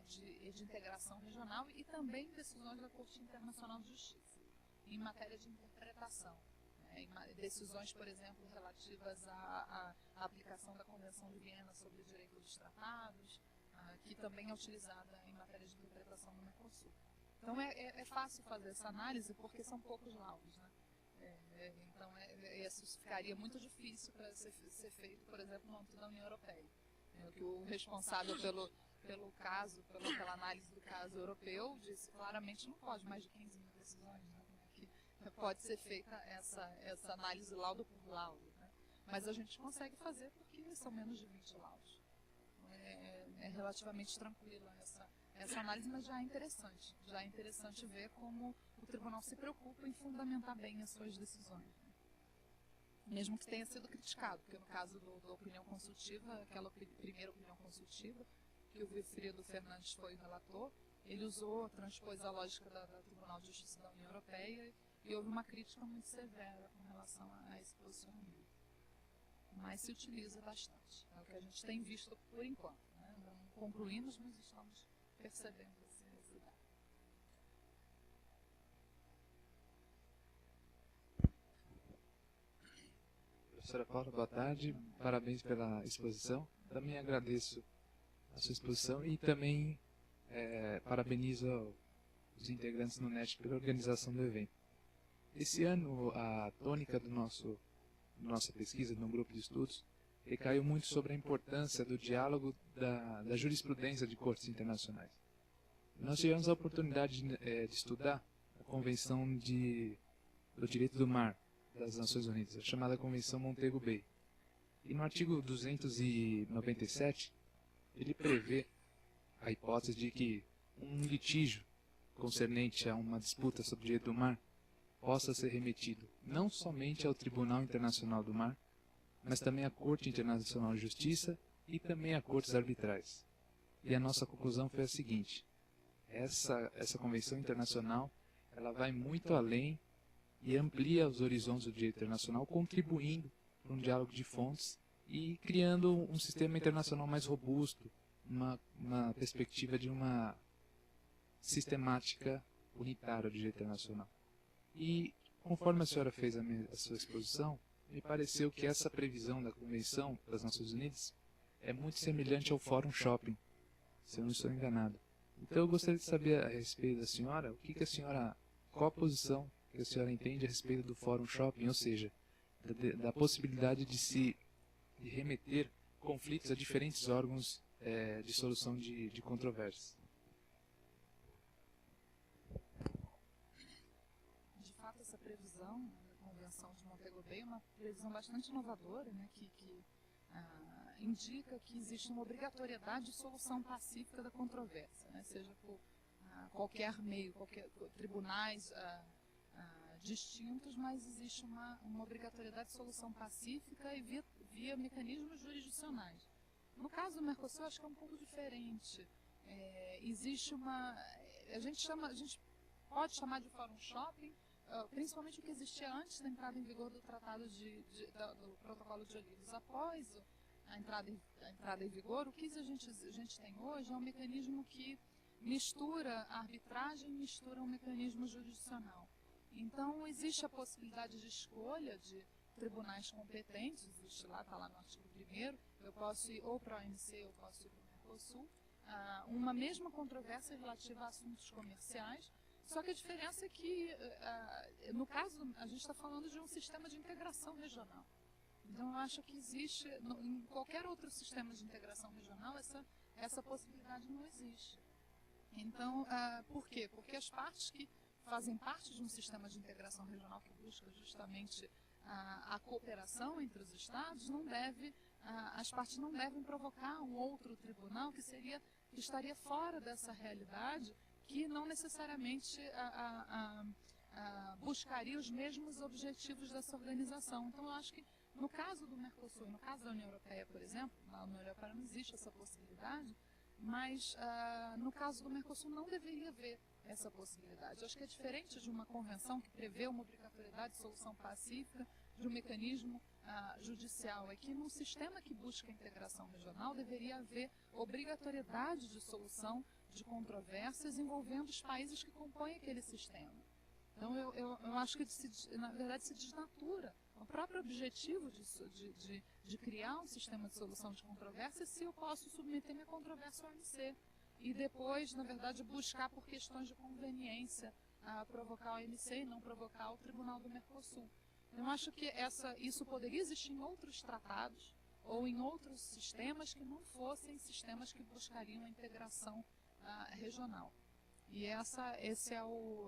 de integração regional, e também decisões da Corte Internacional de Justiça, em matéria de interpretação. Decisões, por exemplo, relativas à aplicação da Convenção de Viena sobre o direito dos tratados, que também é utilizada em matéria de interpretação no Mercosul. Então, é fácil fazer essa análise porque são poucos laudos, né? Então, isso ficaria muito difícil para ser feito, por exemplo, no âmbito da União Europeia. Que o responsável pela análise do caso europeu disse claramente não pode mais de 15 mil decisões, né? Pode ser feita essa análise laudo por laudo, né? Mas a gente consegue fazer porque são menos de 20 laudos. É relativamente tranquila essa análise, mas já é interessante. Já é interessante ver como o tribunal se preocupa em fundamentar bem as suas decisões, né? Mesmo que tenha sido criticado, porque no caso da opinião consultiva, aquela primeira opinião consultiva, que o Wilfrido Fernandes foi o relator, ele transpôs a lógica do Tribunal de Justiça da União Europeia e houve uma crítica muito severa com relação a esse posicionamento. Mas se utiliza bastante. É o que a gente tem visto por enquanto, né? Não concluímos, mas estamos percebendo esse resultado. Professora Paula, boa tarde. Parabéns pela exposição. Também agradeço a sua exposição e também parabenizo os integrantes do NET pela organização do evento. Esse ano, a tônica da nossa pesquisa, no grupo de estudos, recaiu muito sobre a importância do diálogo da jurisprudência de cortes internacionais. Nós tivemos a oportunidade de estudar a Convenção do Direito do Mar das Nações Unidas, a chamada Convenção Montego Bay. E no artigo 297, ele prevê a hipótese de que um litígio concernente a uma disputa sobre o direito do mar possa ser remetido não somente ao Tribunal Internacional do Mar, mas também à Corte Internacional de Justiça e também a cortes arbitrais. E a nossa conclusão foi a seguinte: essa convenção internacional ela vai muito além e amplia os horizontes do direito internacional, contribuindo para um diálogo de fontes e criando um sistema internacional mais robusto, uma perspectiva de uma sistemática unitária do direito internacional. E, conforme a senhora fez a sua exposição, me pareceu que essa previsão da Convenção das Nações Unidas é muito semelhante ao Fórum Shopping, se eu não estou enganado. Então eu gostaria de saber a respeito da senhora, qual a posição que a senhora entende a respeito do Fórum Shopping, ou seja, da possibilidade de remeter conflitos a diferentes órgãos de solução de controvérsias. De fato, essa previsão da Convenção de Montego Bay é uma previsão bastante inovadora, né, que indica que existe uma obrigatoriedade de solução pacífica da controvérsia, né, seja por qualquer meio, tribunais distintos, mas existe uma obrigatoriedade de solução pacífica e via mecanismos jurisdicionais. No caso do Mercosul, acho que é um pouco diferente. Existe a gente pode chamar de Fórum Shopping, principalmente o que existia antes da entrada em vigor do Tratado do Protocolo de Olivos. Após a entrada em vigor, o que a gente tem hoje é um mecanismo que mistura a arbitragem, mistura um mecanismo jurisdicional. Então, existe a possibilidade de escolha de tribunais competentes, existe lá, está lá no artigo 1º, eu posso ir ou para a OMC, eu posso ir para o Mercosul, uma mesma controvérsia relativa a assuntos comerciais, só que a diferença é que, no caso, a gente está falando de um sistema de integração regional. Então, eu acho que existe, em qualquer outro sistema de integração regional, essa possibilidade não existe. Então, por quê? Porque as partes que fazem parte de um sistema de integração regional que busca justamente a cooperação entre os Estados, as partes não devem provocar um outro tribunal que estaria fora dessa realidade, que não necessariamente buscaria os mesmos objetivos dessa organização. Então, eu acho que no caso do Mercosul e no caso da União Europeia, por exemplo, na União Europeia não existe essa possibilidade, mas no caso do Mercosul não deveria haver essa possibilidade. Eu acho que é diferente de uma convenção que prevê uma obrigatoriedade de solução pacífica, de um mecanismo judicial. É que num sistema que busca a integração regional deveria haver obrigatoriedade de solução de controvérsias envolvendo os países que compõem aquele sistema. Então eu acho que na verdade se desnatura o próprio objetivo de criar um sistema de solução de controvérsias se eu posso submeter minha controvérsia ao OMC e depois, na verdade, buscar por questões de conveniência provocar o OMC e não provocar o Tribunal do Mercosul. Eu acho que isso poderia existir em outros tratados ou em outros sistemas que não fossem sistemas que buscariam a integração regional. E essa é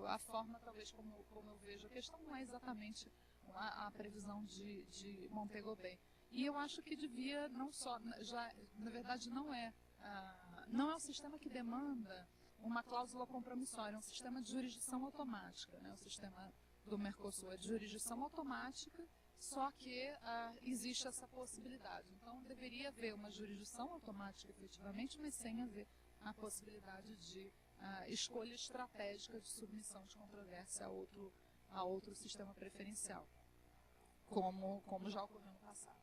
a forma, talvez, como eu vejo a questão, não é exatamente a previsão de Montego Bay. E eu acho que devia, na verdade, não é um sistema que demanda uma cláusula compromissória, é um sistema de jurisdição automática, né? O sistema do Mercosul é de jurisdição automática, só que existe essa possibilidade. Então, deveria haver uma jurisdição automática, efetivamente, mas sem haver a possibilidade de escolha estratégica de submissão de controvérsia a outro sistema preferencial, como já ocorreu no passado.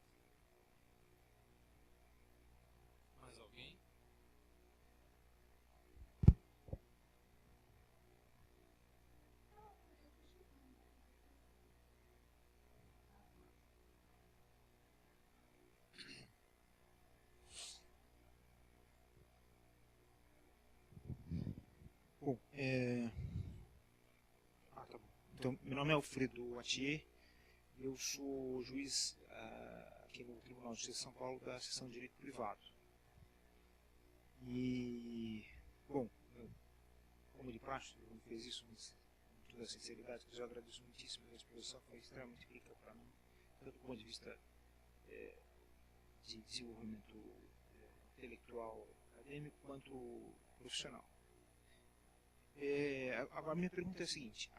Mais alguém? Bom, tá bom. Então, meu nome é Alfredo Atier, eu sou juiz aqui no Tribunal de Justiça de São Paulo da seção de Direito Privado. E, bom, como de praxe, eu não fiz isso, mas com toda a sinceridade, que eu já agradeço muitíssimo a exposição, foi extremamente rica para mim, tanto do ponto de vista de desenvolvimento intelectual, acadêmico, quanto profissional. Agora, minha pergunta é a seguinte: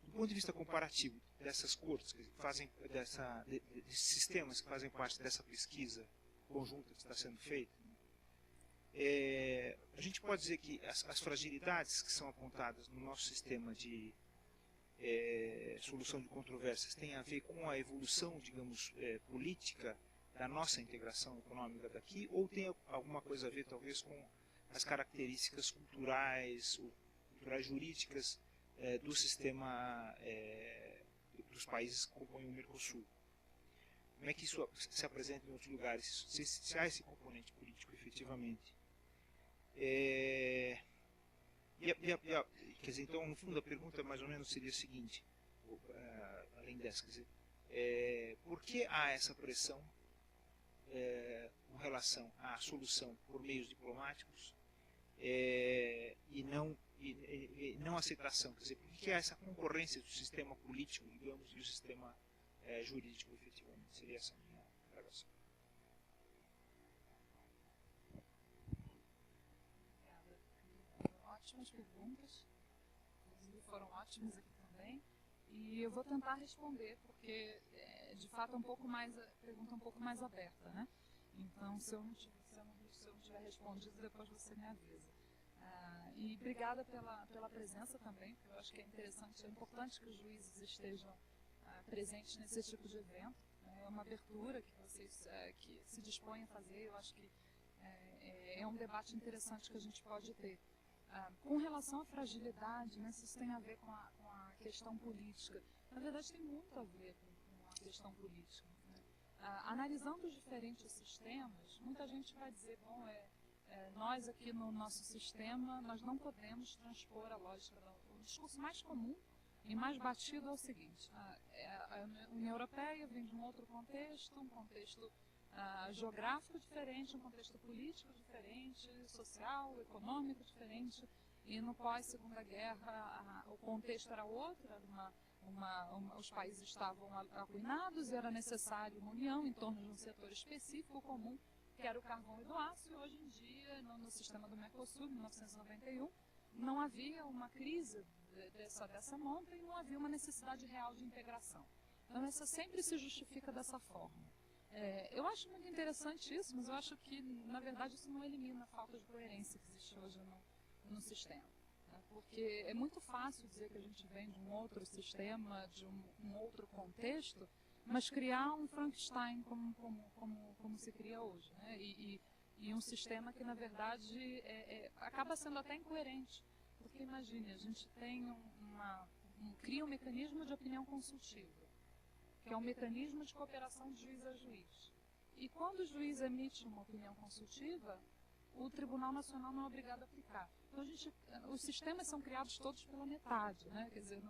do ponto de vista comparativo dessas cortes que fazem desses sistemas que fazem parte dessa pesquisa conjunta que está sendo feita, a gente pode dizer que as fragilidades que são apontadas no nosso sistema de solução de controvérsias têm a ver com a evolução, digamos, política da nossa integração econômica daqui, ou tem alguma coisa a ver, talvez, com as características culturais, jurídicas do sistema dos países que compõem o Mercosul? Como é que isso se apresenta em outros lugares? Se há esse componente político, efetivamente. Quer dizer, então, no fundo, a pergunta mais ou menos seria a seguinte, além dessa, quer dizer, por que há essa pressão com relação à solução por meios diplomáticos e não aceitação? Quer dizer, por que há essa concorrência do sistema político, digamos, e o sistema jurídico, efetivamente? Seria essa a minha indagação. Ótimas perguntas, inclusive foram ótimas aqui também, e eu vou tentar responder, porque de fato é pergunta um pouco mais aberta, né? Então, se eu não tiver respondido, depois você me avisa. E obrigada pela presença também, porque eu acho que é interessante, é importante que os juízes estejam presentes nesse tipo de evento. É uma abertura que vocês que se dispõem a fazer, eu acho que é um debate interessante que a gente pode ter. Com relação à fragilidade, né, se isso tem a ver com a questão política, na verdade tem muito a ver com a questão política. Né? Analisando os diferentes sistemas, muita gente vai dizer, bom, nós aqui no nosso sistema, nós não podemos transpor a lógica. O discurso mais comum e mais batido é o seguinte: a União Europeia vem de um outro contexto, um contexto geográfico diferente, um contexto político diferente, social, econômico diferente, e no pós-Segunda Guerra o contexto era outro, os países estavam arruinados e era necessário uma união em torno de um setor específico comum, que era o carvão e do aço, e hoje em dia, no sistema do Mercosul, em 1991, não havia uma crise dessa monta e não havia uma necessidade real de integração. Então, essa sempre se justifica dessa forma. Eu acho muito interessante isso, mas eu acho que, na verdade, isso não elimina a falta de coerência que existe hoje no sistema. Né? Porque é muito fácil dizer que a gente vem de um outro sistema, de um outro contexto, mas criar um Frankenstein como se cria hoje. Né? E um sistema que, na verdade, acaba sendo até incoerente. Porque, imagine, a gente tem cria um mecanismo de opinião consultiva, que é um mecanismo de cooperação de juiz a juiz. E quando o juiz emite uma opinião consultiva, o Tribunal Nacional não é obrigado a aplicar. Então, os sistemas são criados todos pela metade. Né? Quer dizer,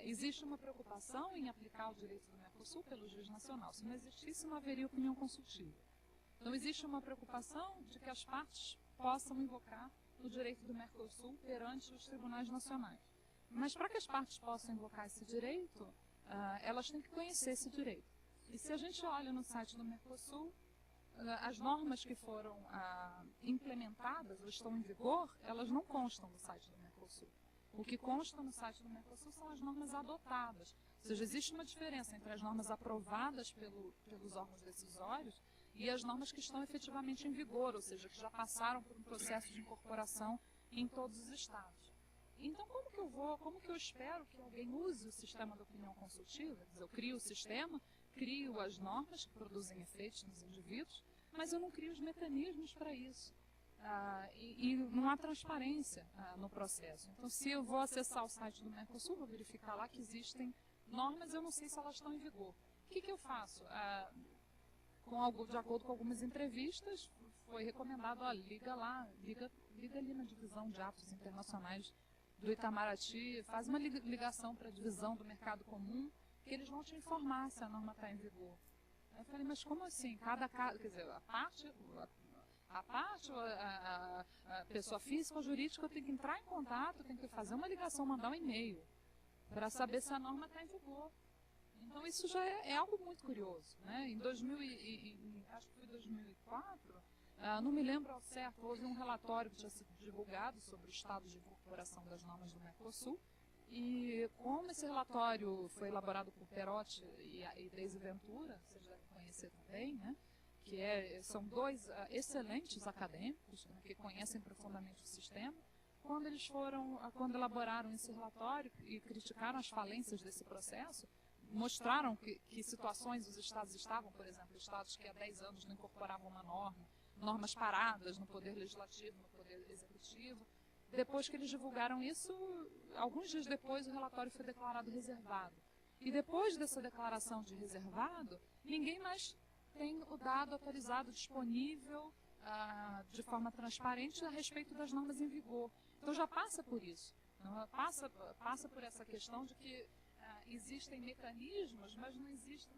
existe uma preocupação em aplicar o direito do Mercosul pelo juiz nacional. Se não existisse, não haveria opinião consultiva. Então, existe uma preocupação de que as partes possam invocar o direito do Mercosul perante os tribunais nacionais. Mas, para que as partes possam invocar esse direito, elas têm que conhecer esse direito. E se a gente olha no site do Mercosul, as normas que foram implementadas ou estão em vigor, elas não constam no site do Mercosul. O que consta no site do Mercosul são as normas adotadas. Ou seja, existe uma diferença entre as normas aprovadas pelos órgãos decisórios e as normas que estão efetivamente em vigor, ou seja, que já passaram por um processo de incorporação em todos os estados. Então, como que eu espero que alguém use o sistema de opinião consultiva? Quer dizer, eu crio o sistema, crio as normas que produzem efeitos nos indivíduos, mas eu não crio os mecanismos para isso. E não há transparência no processo. Então, se eu vou acessar o site do Mercosul, vou verificar lá que existem normas, eu não sei se elas estão em vigor. O que eu faço? De acordo com algumas entrevistas, foi recomendado, liga ali na divisão de atos internacionais do Itamaraty, faz uma ligação para a divisão do mercado comum, que eles vão te informar se a norma está em vigor. Aí eu falei, mas como assim? Cada caso, quer dizer, a pessoa física ou jurídica tem que entrar em contato, tem que fazer uma ligação, mandar um e-mail, para saber se a norma está em vigor. Então, isso já é algo muito curioso. Né? Acho que foi 2004, não me lembro ao certo, houve um relatório que tinha sido divulgado sobre o estado de incorporação das normas do Mercosul, e como esse relatório foi elaborado por Perotti e Deise Ventura, vocês devem conhecer também, né? São dois excelentes acadêmicos, né, que conhecem profundamente o sistema. Quando elaboraram esse relatório e criticaram as falências desse processo, mostraram que situações os estados estavam, por exemplo, estados que há 10 anos não incorporavam uma normas paradas no poder legislativo, no poder executivo. Depois que eles divulgaram isso, alguns dias depois o relatório foi declarado reservado. E depois dessa declaração de reservado, ninguém mais tem o dado atualizado disponível de forma transparente a respeito das normas em vigor. Então já passa por isso. Passa por essa questão de que existem mecanismos, mas não existem,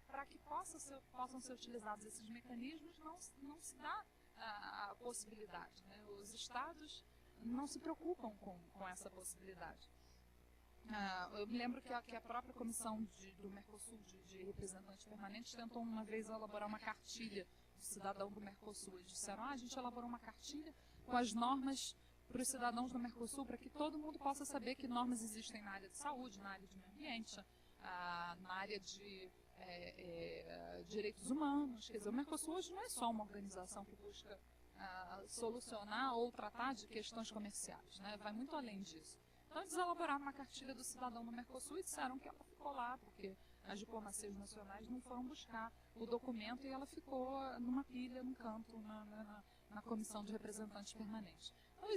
para que possam ser utilizados esses mecanismos, não se dá a possibilidade. Né? Os estados não se preocupam com essa possibilidade. Eu me lembro que a própria comissão do Mercosul, de representantes permanentes, tentou uma vez elaborar uma cartilha do cidadão do Mercosul. Eles disseram, a gente elaborou uma cartilha com as normas para os cidadãos do Mercosul, para que todo mundo possa saber que normas existem na área de saúde, na área de meio ambiente, na área de direitos humanos. Quer dizer, o Mercosul hoje não é só uma organização que busca solucionar ou tratar de questões comerciais, né? Vai muito além disso. Então eles elaboraram uma cartilha do cidadão no Mercosul e disseram que ela ficou lá, porque as diplomacias nacionais não foram buscar o documento e ela ficou numa pilha, num canto, na comissão de representantes permanentes. Então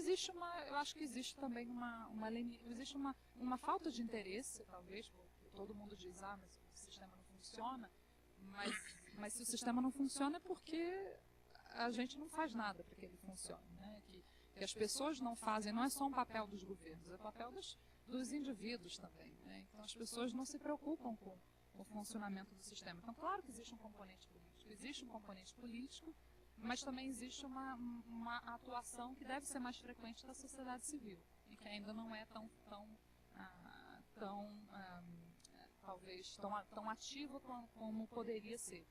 eu acho que existe também uma falta de interesse, talvez, porque todo mundo diz, mas o sistema não funciona, mas se o sistema não funciona é porque a gente não faz nada para que ele funcione, né? Que as pessoas não fazem, não é só um papel dos governos, é papel dos indivíduos também, né? Então as pessoas não se preocupam com o funcionamento do sistema. Então, claro que existe um componente político, mas também existe uma atuação que deve ser mais frequente da sociedade civil e que ainda não é talvez tão ativa como poderia ser.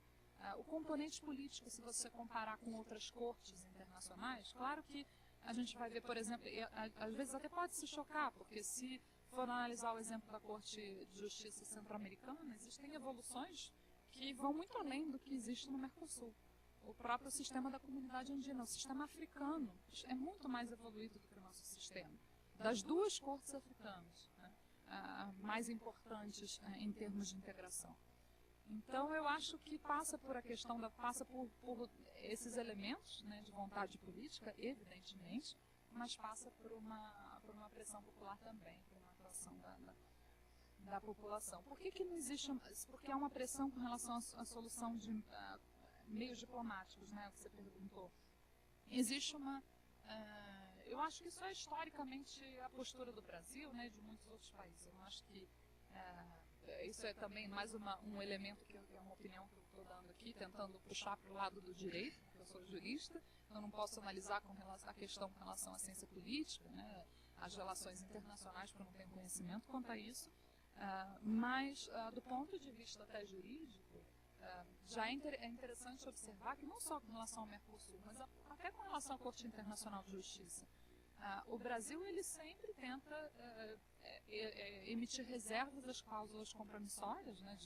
O componente político, se você comparar com outras cortes internacionais, claro que a gente vai ver, por exemplo, às vezes até pode se chocar, porque se for analisar o exemplo da Corte de Justiça Centro-Americana, existem evoluções que vão muito além do que existe no Mercosul. O próprio sistema da comunidade andina, o sistema africano, é muito mais evoluído do que o nosso sistema. Das duas cortes africanas, né, mais importantes em termos de integração. Então, eu acho que passa por por esses elementos, né, de vontade política, evidentemente, mas passa por uma pressão popular também, por uma atuação da população. Por que não existe? Porque há uma pressão com relação à solução de meios diplomáticos, né, o que você perguntou. Existe eu acho que isso é historicamente a postura do Brasil, né, de muitos outros países. Eu acho que isso é também mais um elemento que é uma opinião que eu estou dando aqui, tentando puxar para o lado do direito, porque eu sou jurista, eu não posso analisar a questão com relação à ciência política, né, as relações internacionais, porque eu não tenho conhecimento quanto a isso, mas do ponto de vista até jurídico, já é interessante observar que não só com relação ao Mercosul, mas até com relação à Corte Internacional de Justiça, o Brasil ele sempre tenta emitir reservas às cláusulas compromissórias, né,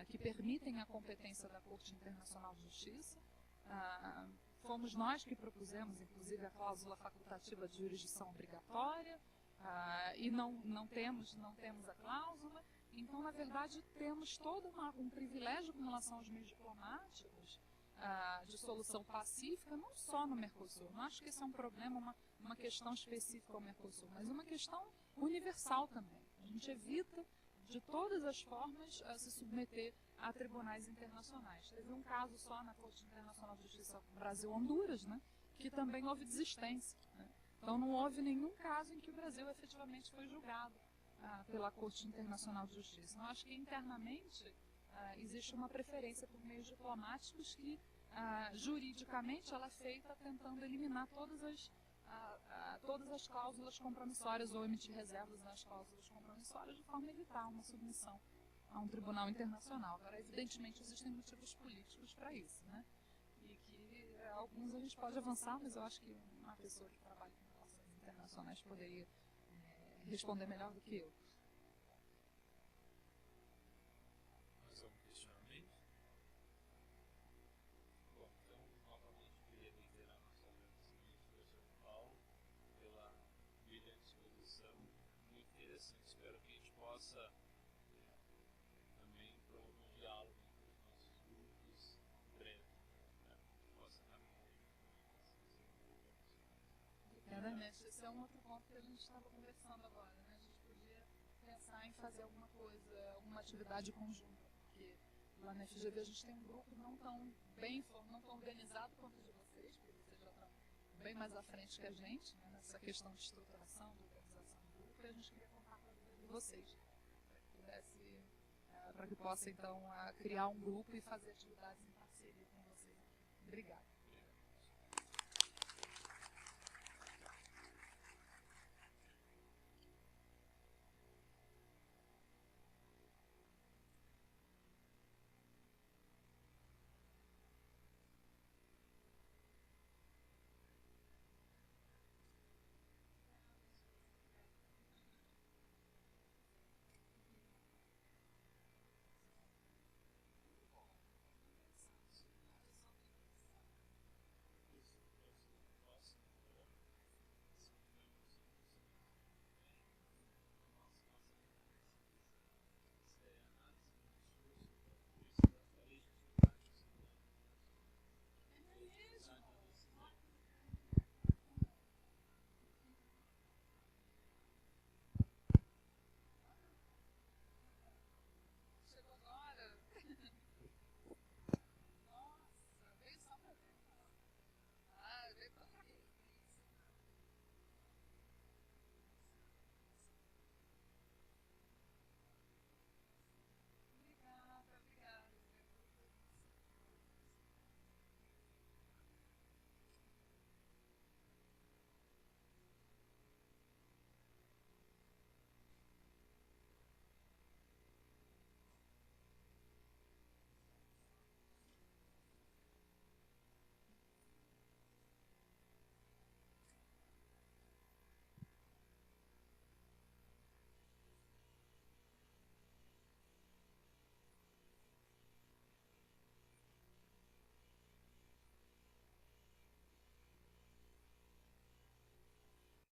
que permitem a competência da Corte Internacional de Justiça. Fomos nós que propusemos, inclusive, a cláusula facultativa de jurisdição obrigatória, e não temos a cláusula. Então, na verdade, temos todo um privilégio com relação aos meios diplomáticos de solução pacífica, não só no Mercosul. Não acho que esse é um problema, uma questão específica ao Mercosul, mas uma questão universal também. A gente evita, de todas as formas, se submeter a tribunais internacionais. Teve um caso só na Corte Internacional de Justiça Brasil-Honduras, né, que também houve desistência. Né? Então, não houve nenhum caso em que o Brasil efetivamente foi julgado pela Corte Internacional de Justiça. Então, acho que internamente existe uma preferência por meios diplomáticos que, juridicamente, ela é feita tentando eliminar todas as cláusulas compromissórias ou emitir reservas nas cláusulas compromissórias de forma a evitar uma submissão a um tribunal internacional. Agora, evidentemente, existem motivos políticos para isso, né? E que alguns a gente pode avançar, mas eu acho que uma pessoa que trabalha com relações internacionais poderia responder melhor do que eu. Mais algum questionamento? Bom, então, novamente, queria reiterar nosso agradecimento, professor Paulo, pela brilhante exposição, muito interessante. Espero que a gente possa Ernesto, esse é um outro ponto que a gente estava conversando agora, né? A gente podia pensar em fazer alguma coisa, alguma atividade conjunta, porque lá na FGV a gente tem um grupo não tão não tão organizado quanto o de vocês, porque vocês já estão bem mais à frente que a gente, né, nessa questão de estruturação, de organização do grupo, e a gente queria contar com a ajuda de vocês, para que possa então criar um grupo e fazer atividades em parceria com vocês. Obrigada.